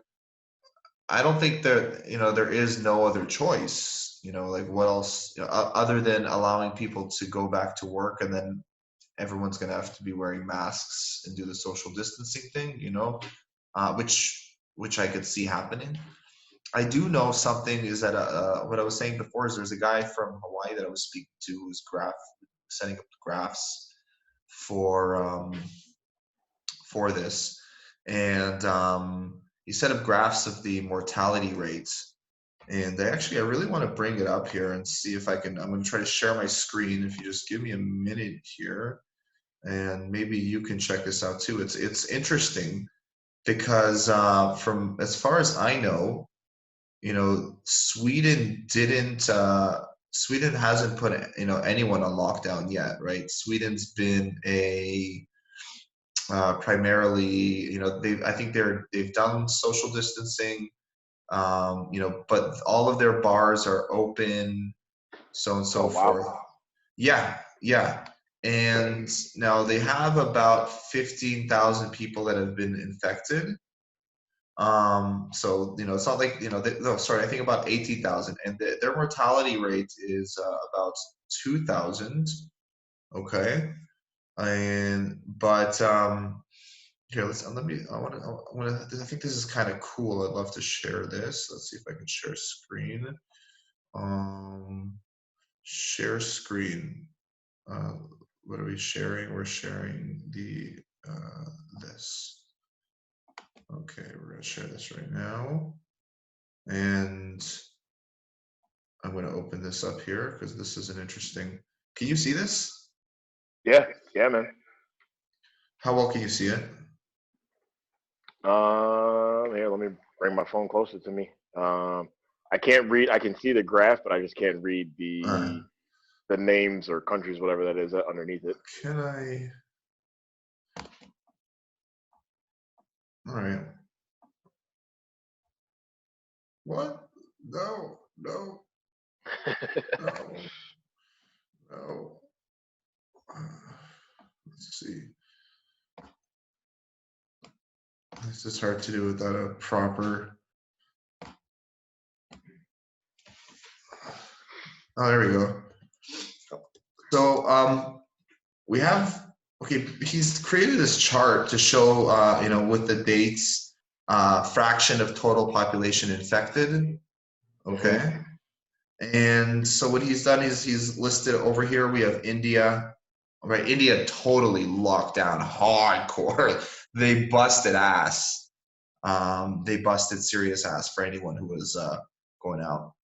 [SPEAKER 2] I don't think there is no other choice. Like what else, other than allowing people to go back to work, and then everyone's going to have to be wearing masks and do the social distancing thing, which I could see happening. I do know something is that what I was saying before is there's a guy from Hawaii that I was speaking to who's setting up graphs for this, and he set up graphs of the mortality rates. And I really want to bring it up here and see if I can. I'm going to try to share my screen. If you just give me a minute here, and maybe you can check this out too. It's interesting because from as far as I know, Sweden hasn't put anyone on lockdown yet, right? Sweden's been a primarily, I think they've done social distancing, but all of their bars are open, so on and
[SPEAKER 1] Oh
[SPEAKER 2] so
[SPEAKER 1] wow.
[SPEAKER 2] forth. Yeah, yeah. And now they have about 15,000 people that have been infected. So it's not like no, sorry, I think about 18,000, and their mortality rate is about 2,000. Okay, and but here, let me. I think this is kind of cool. I'd love to share this. Let's see if I can share screen. Share screen. Uh, what are we sharing? We're sharing the this. Okay, we're gonna share this right now, and I'm gonna open this up here because this is an interesting. Can you see this?
[SPEAKER 1] Yeah, yeah, man.
[SPEAKER 2] How well can you see it?
[SPEAKER 1] Here, let me bring my phone closer to me. I can't read. I can see the graph, but I just can't read
[SPEAKER 2] Uh,
[SPEAKER 1] the names or countries, whatever that is underneath it.
[SPEAKER 2] can I? All right. What? No, no, no, no. Let's see. This is hard to do without a proper. Oh, there we go. So we have. Okay, he's created this chart to show, with the dates, fraction of total population infected.
[SPEAKER 1] Hmm.
[SPEAKER 2] Okay. And so what he's done is he's listed over here. We have India. All right, India totally locked down hardcore. They busted ass. They busted serious ass for anyone who was going out.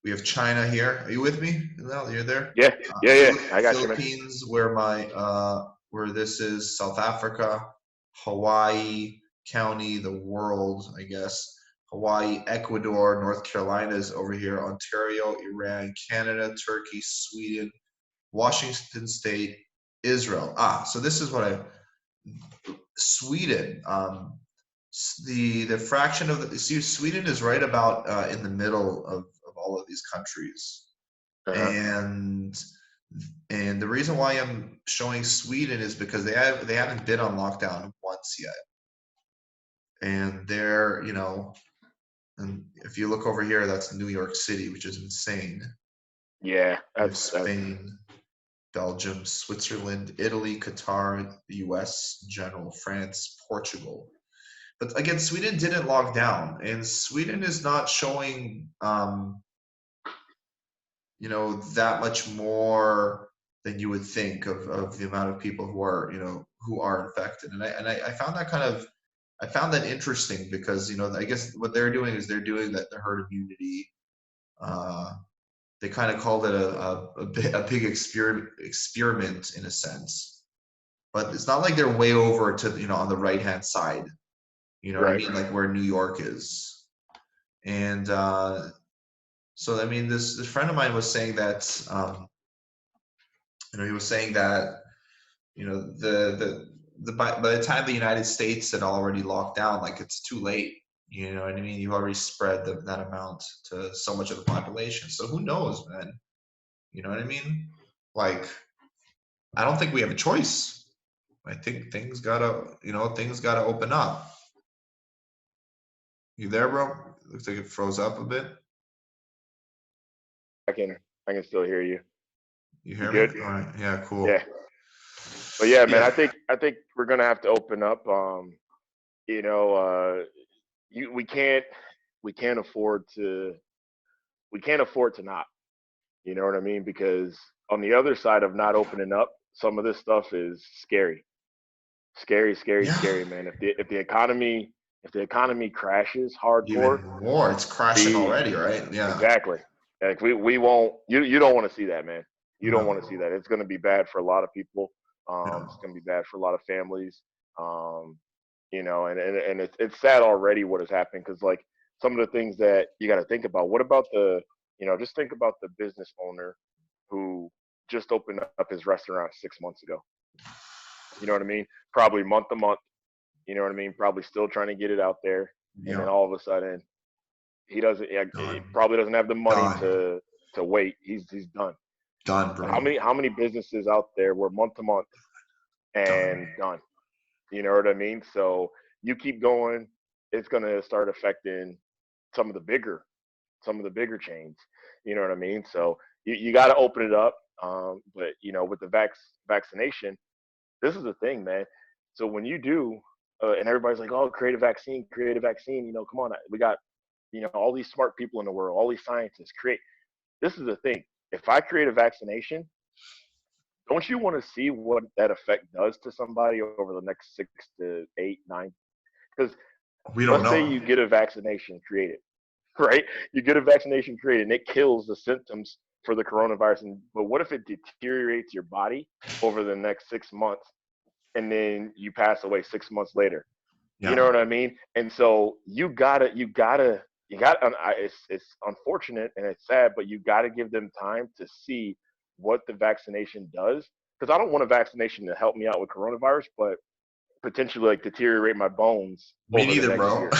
[SPEAKER 2] We have China here. Are you with me? No, you're there.
[SPEAKER 1] Yeah, yeah, yeah. I got you, man.
[SPEAKER 2] Philippines, where this is South Africa, Hawaii, county, the world, I guess. Hawaii, Ecuador, North Carolina is over here, Ontario, Iran, Canada, Turkey, Sweden, Washington State, Israel. So this is Sweden. The fraction of Sweden is right about in the middle of all of these countries,
[SPEAKER 1] Uh-huh.
[SPEAKER 2] and the reason why I'm showing Sweden is because they haven't been on lockdown once yet, and and if you look over here, that's New York City, which is insane.
[SPEAKER 1] Yeah,
[SPEAKER 2] We have
[SPEAKER 1] that's
[SPEAKER 2] Spain, Belgium, Switzerland, Italy, Qatar, the US, general, France, Portugal. But again, Sweden didn't lock down, and Sweden is not showing, that much more. than you would think of the amount of people who are, who are infected. And I found that I found that interesting because, I guess what they're doing is they're doing that the herd immunity. Uh, they kind of called it a big experiment in a sense, but it's not like they're way over to, on the right hand side. You know what I
[SPEAKER 1] Right.
[SPEAKER 2] mean? Like where New York is. And so, I mean, this friend of mine was saying that, he was saying that, by the time the United States had already locked down, like it's too late. You know what I mean? You've already spread that amount to so much of the population. So who knows, man? You know what I mean? Like, I don't think we have a choice. I think things gotta open up. You there, bro? Looks like it froze up a bit.
[SPEAKER 1] I can I can still hear you.
[SPEAKER 2] You
[SPEAKER 1] You
[SPEAKER 2] hear me?
[SPEAKER 1] good?
[SPEAKER 2] All right. Yeah, cool.
[SPEAKER 1] Yeah. But yeah, man,
[SPEAKER 2] Yeah.
[SPEAKER 1] I think we're gonna have to open up. You know, we can't afford to not. You know what I mean? Because on the other side of not opening up, some of this stuff is scary, scary, scary,
[SPEAKER 2] Yeah.
[SPEAKER 1] scary, man. If the economy crashes hardcore,
[SPEAKER 2] Even more. It's crashing
[SPEAKER 1] the
[SPEAKER 2] already, right? Yeah.
[SPEAKER 1] exactly. Like we won't. You don't want to see that, man. You don't want to see
[SPEAKER 2] No.
[SPEAKER 1] that. It's going to be bad for a lot of people. It's
[SPEAKER 2] No.
[SPEAKER 1] going to be bad for a lot of families. Um, and it's sad already what is happening because like some of the things that you got to think about. What about just think about the business owner who just opened up his restaurant 6 months ago. You know what I mean? Probably month to month. You know what I mean? Probably still trying to get it out there, and then
[SPEAKER 2] Yeah.
[SPEAKER 1] all of a sudden he
[SPEAKER 2] Done.
[SPEAKER 1] probably doesn't have the money
[SPEAKER 2] Done.
[SPEAKER 1] to wait. He's done.
[SPEAKER 2] Done,
[SPEAKER 1] How
[SPEAKER 2] bro.
[SPEAKER 1] many businesses out there were month to month
[SPEAKER 2] Done.
[SPEAKER 1] and done? You know what I mean? So you keep going, it's gonna start affecting some of the bigger some of the bigger chains. You know what I mean? So you got to open it up. But with the vaccination, this is the thing, man. So when you do, and everybody's like, "Oh, create a vaccine, create a vaccine." Come on, we got all these smart people in the world, all these scientists. Create. This is the thing. If I create a vaccination, don't you want to see what that effect does to somebody over the next 6 to 8, 9? Because
[SPEAKER 2] We don't
[SPEAKER 1] let's say
[SPEAKER 2] know.
[SPEAKER 1] you get a vaccination created, right? You get a vaccination created and it kills the symptoms for the coronavirus. But what if it deteriorates your body over the next 6 months and then you pass away 6 months later? You know
[SPEAKER 2] Yeah.
[SPEAKER 1] what I mean? And so you gotta. It's unfortunate and it's sad, but you gotta give them time to see what the vaccination does. Because I don't want a vaccination to help me out with coronavirus, but potentially like deteriorate my bones
[SPEAKER 2] Me
[SPEAKER 1] over the
[SPEAKER 2] neither,
[SPEAKER 1] next
[SPEAKER 2] bro.
[SPEAKER 1] year.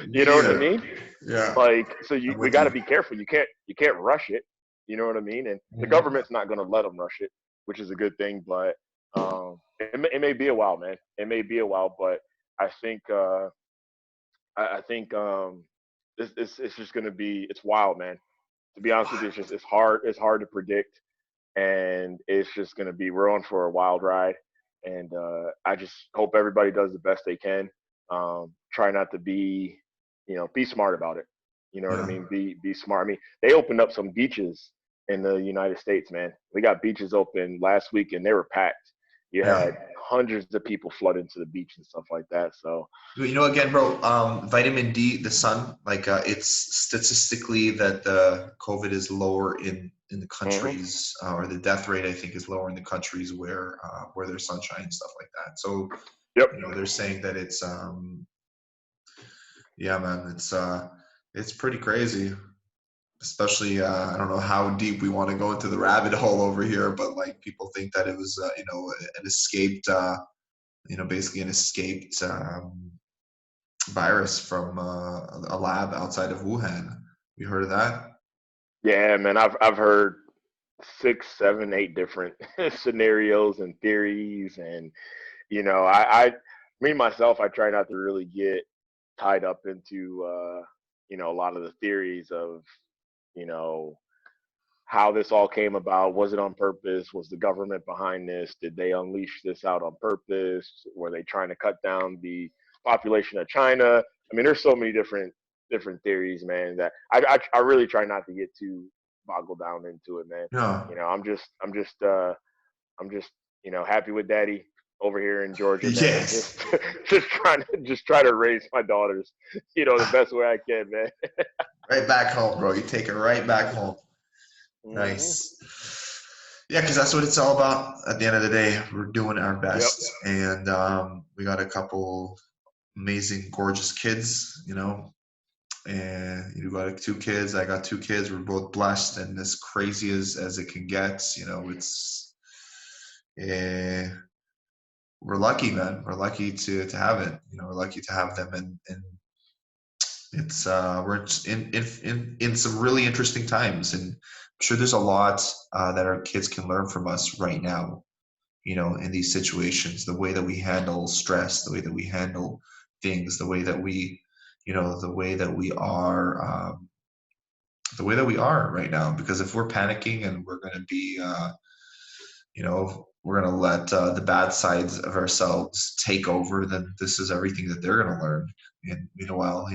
[SPEAKER 2] Me
[SPEAKER 1] You know what I
[SPEAKER 2] neither.
[SPEAKER 1] mean?
[SPEAKER 2] Yeah.
[SPEAKER 1] Like, so
[SPEAKER 2] I'm
[SPEAKER 1] we
[SPEAKER 2] with
[SPEAKER 1] got to
[SPEAKER 2] you.
[SPEAKER 1] be careful. You can't rush it. You know what I mean? And the
[SPEAKER 2] Mhm.
[SPEAKER 1] government's not going to let them rush it, which is a good thing. But it may be a while, man. It may be a while, but I think it's just going to be it's wild, man. To be honest with you, it's hard to predict, and it's just going to be we're on for a wild ride. And I just hope everybody does the best they can. Try not to be smart about it. You know what I
[SPEAKER 2] Yeah.
[SPEAKER 1] mean? Be smart. I mean, they opened up some beaches in the United States, man. We got beaches open last week, and they were packed. You
[SPEAKER 2] Yeah.
[SPEAKER 1] had hundreds of people flood into the beach and stuff like that. So,
[SPEAKER 2] Again, bro, vitamin D, the sun, like it's statistically that the COVID is lower in the
[SPEAKER 1] hmm
[SPEAKER 2] countries, or the death rate, I think, is lower in the countries where there's sunshine and stuff like that. So,
[SPEAKER 1] yep.
[SPEAKER 2] they're saying that it's yeah, man, it's pretty crazy. Especially, I don't know how deep we want to go into the rabbit hole over here, but like people think that it was, an escaped, basically an escaped virus from a lab outside of Wuhan. You heard of that?
[SPEAKER 1] Yeah, man. I've heard 6, 7, 8 different scenarios and theories, and me myself, I try not to really get tied up into a lot of the theories of you know how this all came about. Was it on purpose? Was the government behind this? Did they unleash this out on purpose? Were they trying to cut down the population of China? I mean, there's so many different theories, man, that I really try not to get too boggle down into it, man.
[SPEAKER 2] No.
[SPEAKER 1] You know, I'm just, happy with daddy over here in Georgia, man.
[SPEAKER 2] Yes.
[SPEAKER 1] Just, just try to raise my daughters, the best way I can, man.
[SPEAKER 2] Right back home, bro. You take it right back home.
[SPEAKER 1] Hmm.
[SPEAKER 2] Nice. Yeah, because that's what it's all about. At the end of the day, we're doing our
[SPEAKER 1] Yep.
[SPEAKER 2] best, and we got a couple amazing, gorgeous kids, and you got two kids. I got two kids. We're both blessed, and as crazy as it can get, it's uh, we're lucky, man. We're lucky to have it. We're lucky to have them, and it's we're in some really interesting times, and I'm sure there's a lot that our kids can learn from us right now. In these situations, the way that we handle stress, the way that we handle things, the way that we, the way that we are, the way that we are right now. Because if we're panicking and we're going to be, we're going to let the bad sides of ourselves take over, then this is everything that they're going to learn. And meanwhile,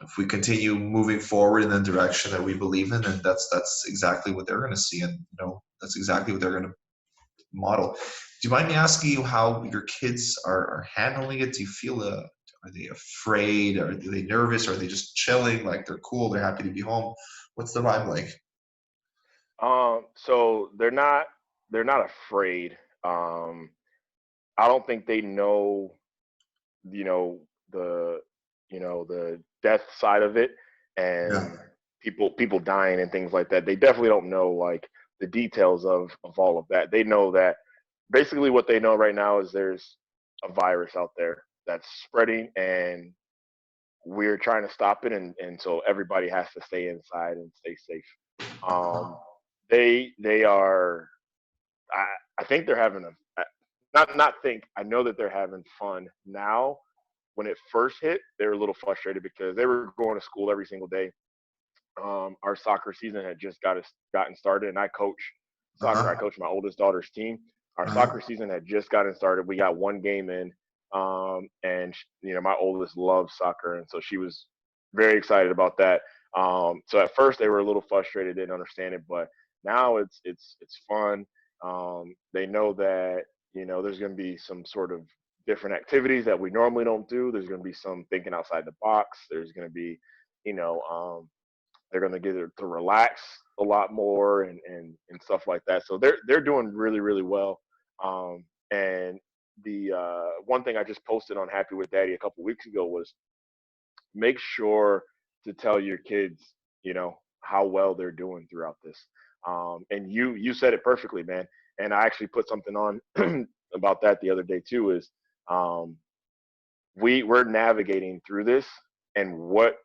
[SPEAKER 2] if we continue moving forward in the direction that we believe in, then that's exactly what they're going to see, and that's exactly what they're going to model. Do you mind me asking you how your kids are handling it? Do you feel are they afraid? Are they nervous? Are they just chilling? Like they're cool, they're happy to be home? What's the vibe like?
[SPEAKER 1] So they're not afraid. Um, I don't think they know, you know, the, the death side of it,
[SPEAKER 2] Yeah.
[SPEAKER 1] and people dying and things like that. They definitely don't know like the details of all of that. They know that basically what they know right now is there's a virus out there that's spreading, and we're trying to stop it, and so everybody has to stay inside and stay safe. Um, they are. I I think they're having not think. I know that they're having fun now. When it first hit, they were a little frustrated because they were going to school every single day. Our soccer season had just gotten started, and I coach soccer. I
[SPEAKER 2] Uh-huh.
[SPEAKER 1] coach my oldest daughter's team. Our
[SPEAKER 2] Uh-huh.
[SPEAKER 1] soccer season had just gotten started. We got one game in, and my oldest loves soccer, and so she was very excited about that. So at first they were a little frustrated, didn't understand it, but now it's fun. They know that there's going to be some sort of different activities that we normally don't do. There's going to be some thinking outside the box. There's going to be, you know, they're going to get to relax a lot more, and stuff like that. So they're doing really really well. And the one thing I just posted on Happy with Daddy a couple weeks ago was make sure to tell your kids, how well they're doing throughout this. And you said it perfectly, man. And I actually put something on about that the other day too. Is um, we're navigating through this, and what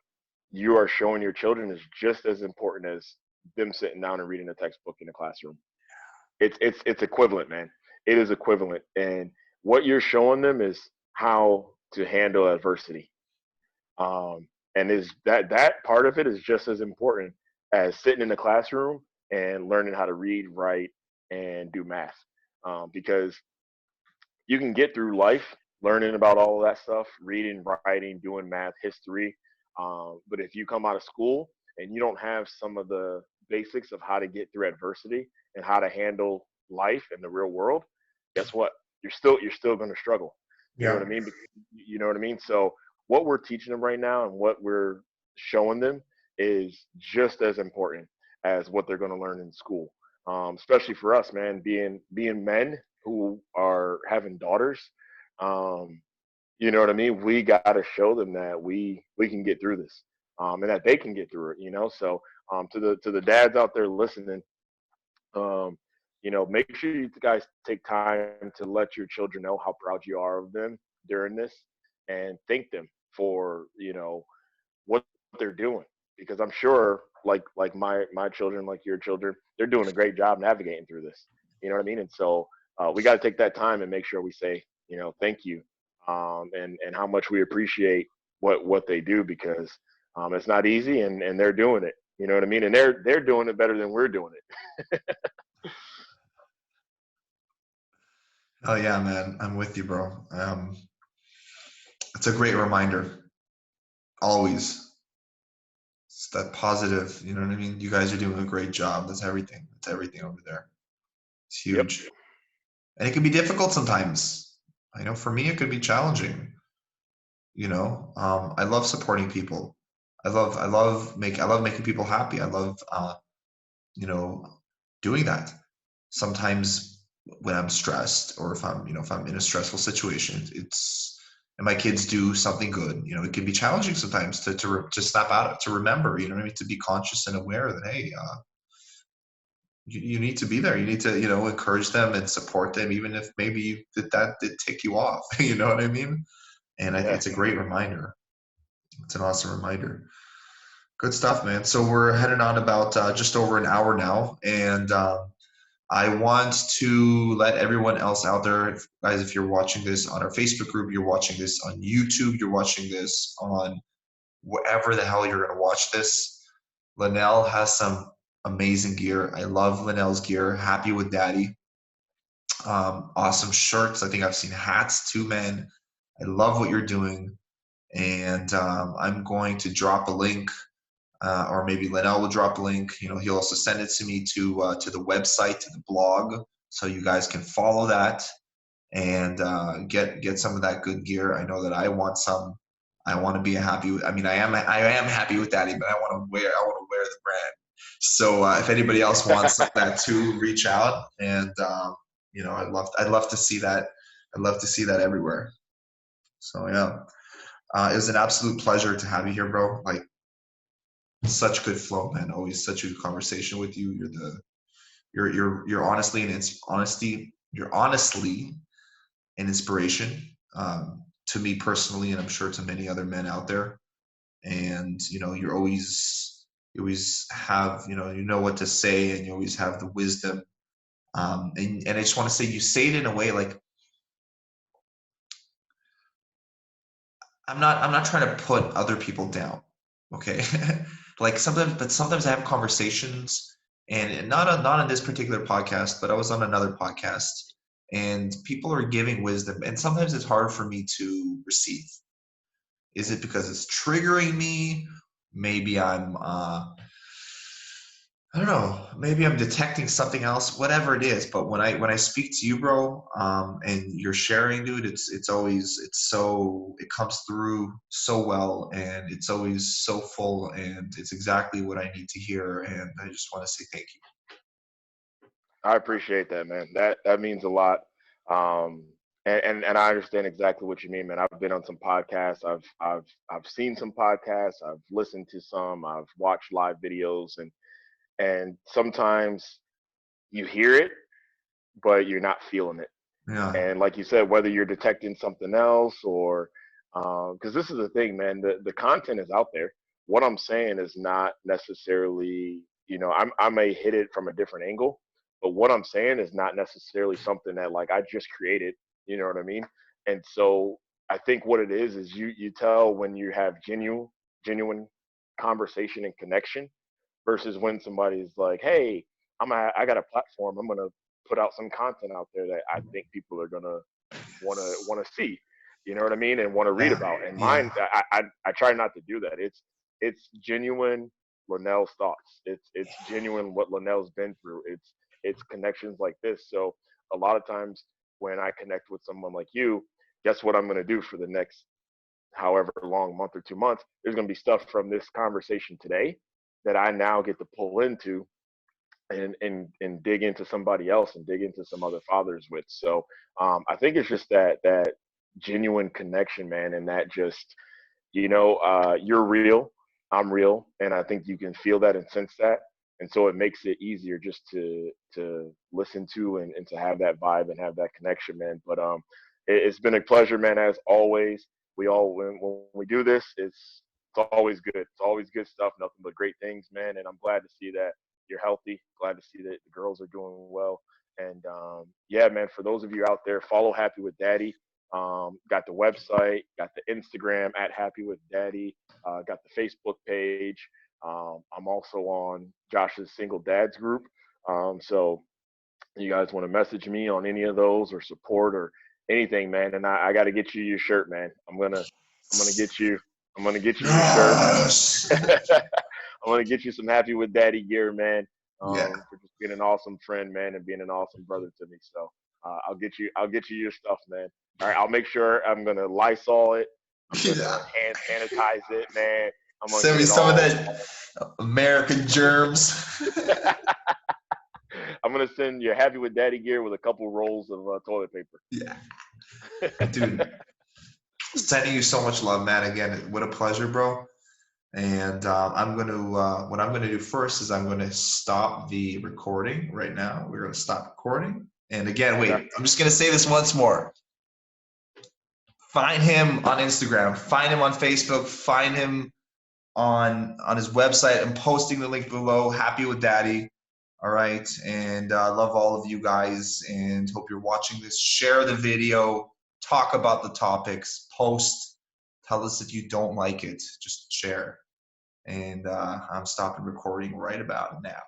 [SPEAKER 1] you are showing your children is just as important as them sitting down and reading a textbook in the classroom. It's equivalent, man. It is equivalent, and what you're showing them is how to handle adversity. And is that part of it is just as important as sitting in the classroom and learning how to read, write, and do math. Because you can get through life learning about all of that stuff, reading, writing, doing math, history. But if you come out of school and you don't have some of the basics of how to get through adversity and how to handle life in the real world, guess what? You're still going to struggle. You know what
[SPEAKER 2] Yeah.
[SPEAKER 1] I mean? You know what I mean? So what we're teaching them right now and what we're showing them is just as important as what they're going to learn in school. Especially for us, man, being men who are having daughters. Um, you know what I mean? We got to show them that we can get through this, and that they can get through it. So to the dads out there listening, um, make sure you guys take time to let your children know how proud you are of them during this, and thank them for what they're doing, because I'm sure like my children, like your children, they're doing a great job navigating through this. You know what I mean? And so we got to take that time and make sure we say thank you, and how much we appreciate what they do, because it's not easy, and they're doing it. You know what I mean? And they're doing it better than we're doing it.
[SPEAKER 2] Oh yeah, man. I'm with you, bro. It's a great reminder. Always. It's that positive, you know what I mean? You guys are doing a great job. That's everything. That's everything over there. It's
[SPEAKER 1] Yep.
[SPEAKER 2] huge. And it can be difficult sometimes. I know for me it could be challenging. I love supporting people. I love making people happy. I love you know, doing that. Sometimes when I'm stressed or if I'm in a stressful situation, and my kids do something good, it can be challenging sometimes to snap out of, to remember, you know what I mean, to be conscious and aware that, hey, you need to be there. You need to, encourage them and support them, even if maybe that did tick you off. You know what I mean? And I think
[SPEAKER 1] Yeah.
[SPEAKER 2] it's a great reminder. It's an awesome reminder. Good stuff, man. So we're heading on about just over an hour now, and I want to let everyone else out there, guys, if you're watching this on our Facebook group, you're watching this on YouTube, you're watching this on wherever the hell you're going to watch this. Linell has some amazing gear. I love Linell's gear. Happy with Daddy. Awesome shirts. I think I've seen hats too, man. I love what you're doing. And I'm going to drop a link, or maybe Linell will drop a link. He'll also send it to me to the website, to the blog, so you guys can follow that and get some of that good gear. I know that I want some. I want to be happy. I mean, I am happy with Daddy, but I want to wear the brand. So if anybody else wants that too, reach out, and I'd love to see that. I'd love to see that everywhere. So yeah, it was an absolute pleasure to have you here, bro. Like, such good flow, man. Always such a good conversation with you. You're honestly you're honestly an inspiration, to me personally, and I'm sure to many other men out there. And you always have, you know what to say, and you always have the wisdom. And I just want to say, you say it in a way like, I'm not trying to put other people down, okay? Like sometimes I have conversations, and not on this particular podcast, but I was on another podcast, and people are giving wisdom, and sometimes it's hard for me to receive. Is it because it's triggering me? Maybe I don't know. Maybe I'm detecting something else. Whatever it is, but when I speak to you, bro, and you're sharing, dude, it comes through so well, and it's always so full, and it's exactly what I need to hear. And I just want to say thank you.
[SPEAKER 1] I appreciate that, man. That means a lot. Um, and I understand exactly what you mean, man. I've been on some podcasts. I've seen some podcasts. I've listened to some. I've watched live videos, and sometimes you hear it, but you're not feeling it.
[SPEAKER 2] Yeah,
[SPEAKER 1] And like you said, whether you're detecting something else or because this is the thing, man, the content is out there. What I'm saying is not necessarily, I may hit it from a different angle, but what I'm saying is not necessarily something that like I just created. You know what I mean? And so I think what it is you tell when you have genuine conversation and connection versus when somebody's like, hey, I got a platform. I'm gonna put out some content out there that I think people are gonna want to see. You know what I mean? And want to read
[SPEAKER 2] yeah,
[SPEAKER 1] about. And
[SPEAKER 2] yeah,
[SPEAKER 1] mine, I try not to do that. It's genuine Linnell's thoughts. It's genuine what Linnell's been through. It's connections like this. So a lot of times when I connect with someone like you, guess what I'm gonna do for the next however long month or 2 months? There's gonna be stuff from this conversation today that I now get to pull into and dig into somebody else and dig into some other fathers with. So I think it's just that genuine connection, man, and that just you're real, I'm real, and I think you can feel that and sense that, and so it makes it easier just to listen to and to have that vibe and have that connection, man. But it's been a pleasure, man, as always. When we do this, it's always good. It's always good stuff. Nothing but great things, man. And I'm glad to see that you're healthy. Glad to see that the girls are doing well. And yeah, man, for those of you out there, follow Happy with Daddy. Got the website, got the Instagram at Happy with Daddy, got the Facebook page. I'm also on Josh's Single Dads group. So you guys want to message me on any of those or support or anything, man. And I got to get you your shirt, man. I'm gonna get you. I'm gonna get you your shirt.
[SPEAKER 2] yes.
[SPEAKER 1] I'm I want to get you some happy with daddy gear, man.
[SPEAKER 2] Yeah.
[SPEAKER 1] For just being an awesome friend, man, and being an awesome brother to me. So I'll get you your stuff, man. All right, I'll make sure I'm gonna Lysol it. I'm gonna
[SPEAKER 2] Yeah.
[SPEAKER 1] hand sanitize it, man. I'm gonna
[SPEAKER 2] Send
[SPEAKER 1] get
[SPEAKER 2] me
[SPEAKER 1] it
[SPEAKER 2] some of
[SPEAKER 1] all.
[SPEAKER 2] that American germs.
[SPEAKER 1] I'm gonna send you happy with daddy gear with a couple rolls of toilet paper.
[SPEAKER 2] Yeah. Dude, sending you so much love, man. Again, what a pleasure, bro. And I'm going to, what I'm going to do first is I'm going to stop the recording right now. We're going to stop recording. And again, wait,
[SPEAKER 1] Okay.
[SPEAKER 2] I'm just going to say this once more. Find him on Instagram, find him on Facebook, find him on his website. I'm posting the link below. Happy with Daddy. All right. And I love all of you guys and hope you're watching this. Share the video, talk about the topics, post, tell us if you don't like it, just share. And I'm stopping recording right about now.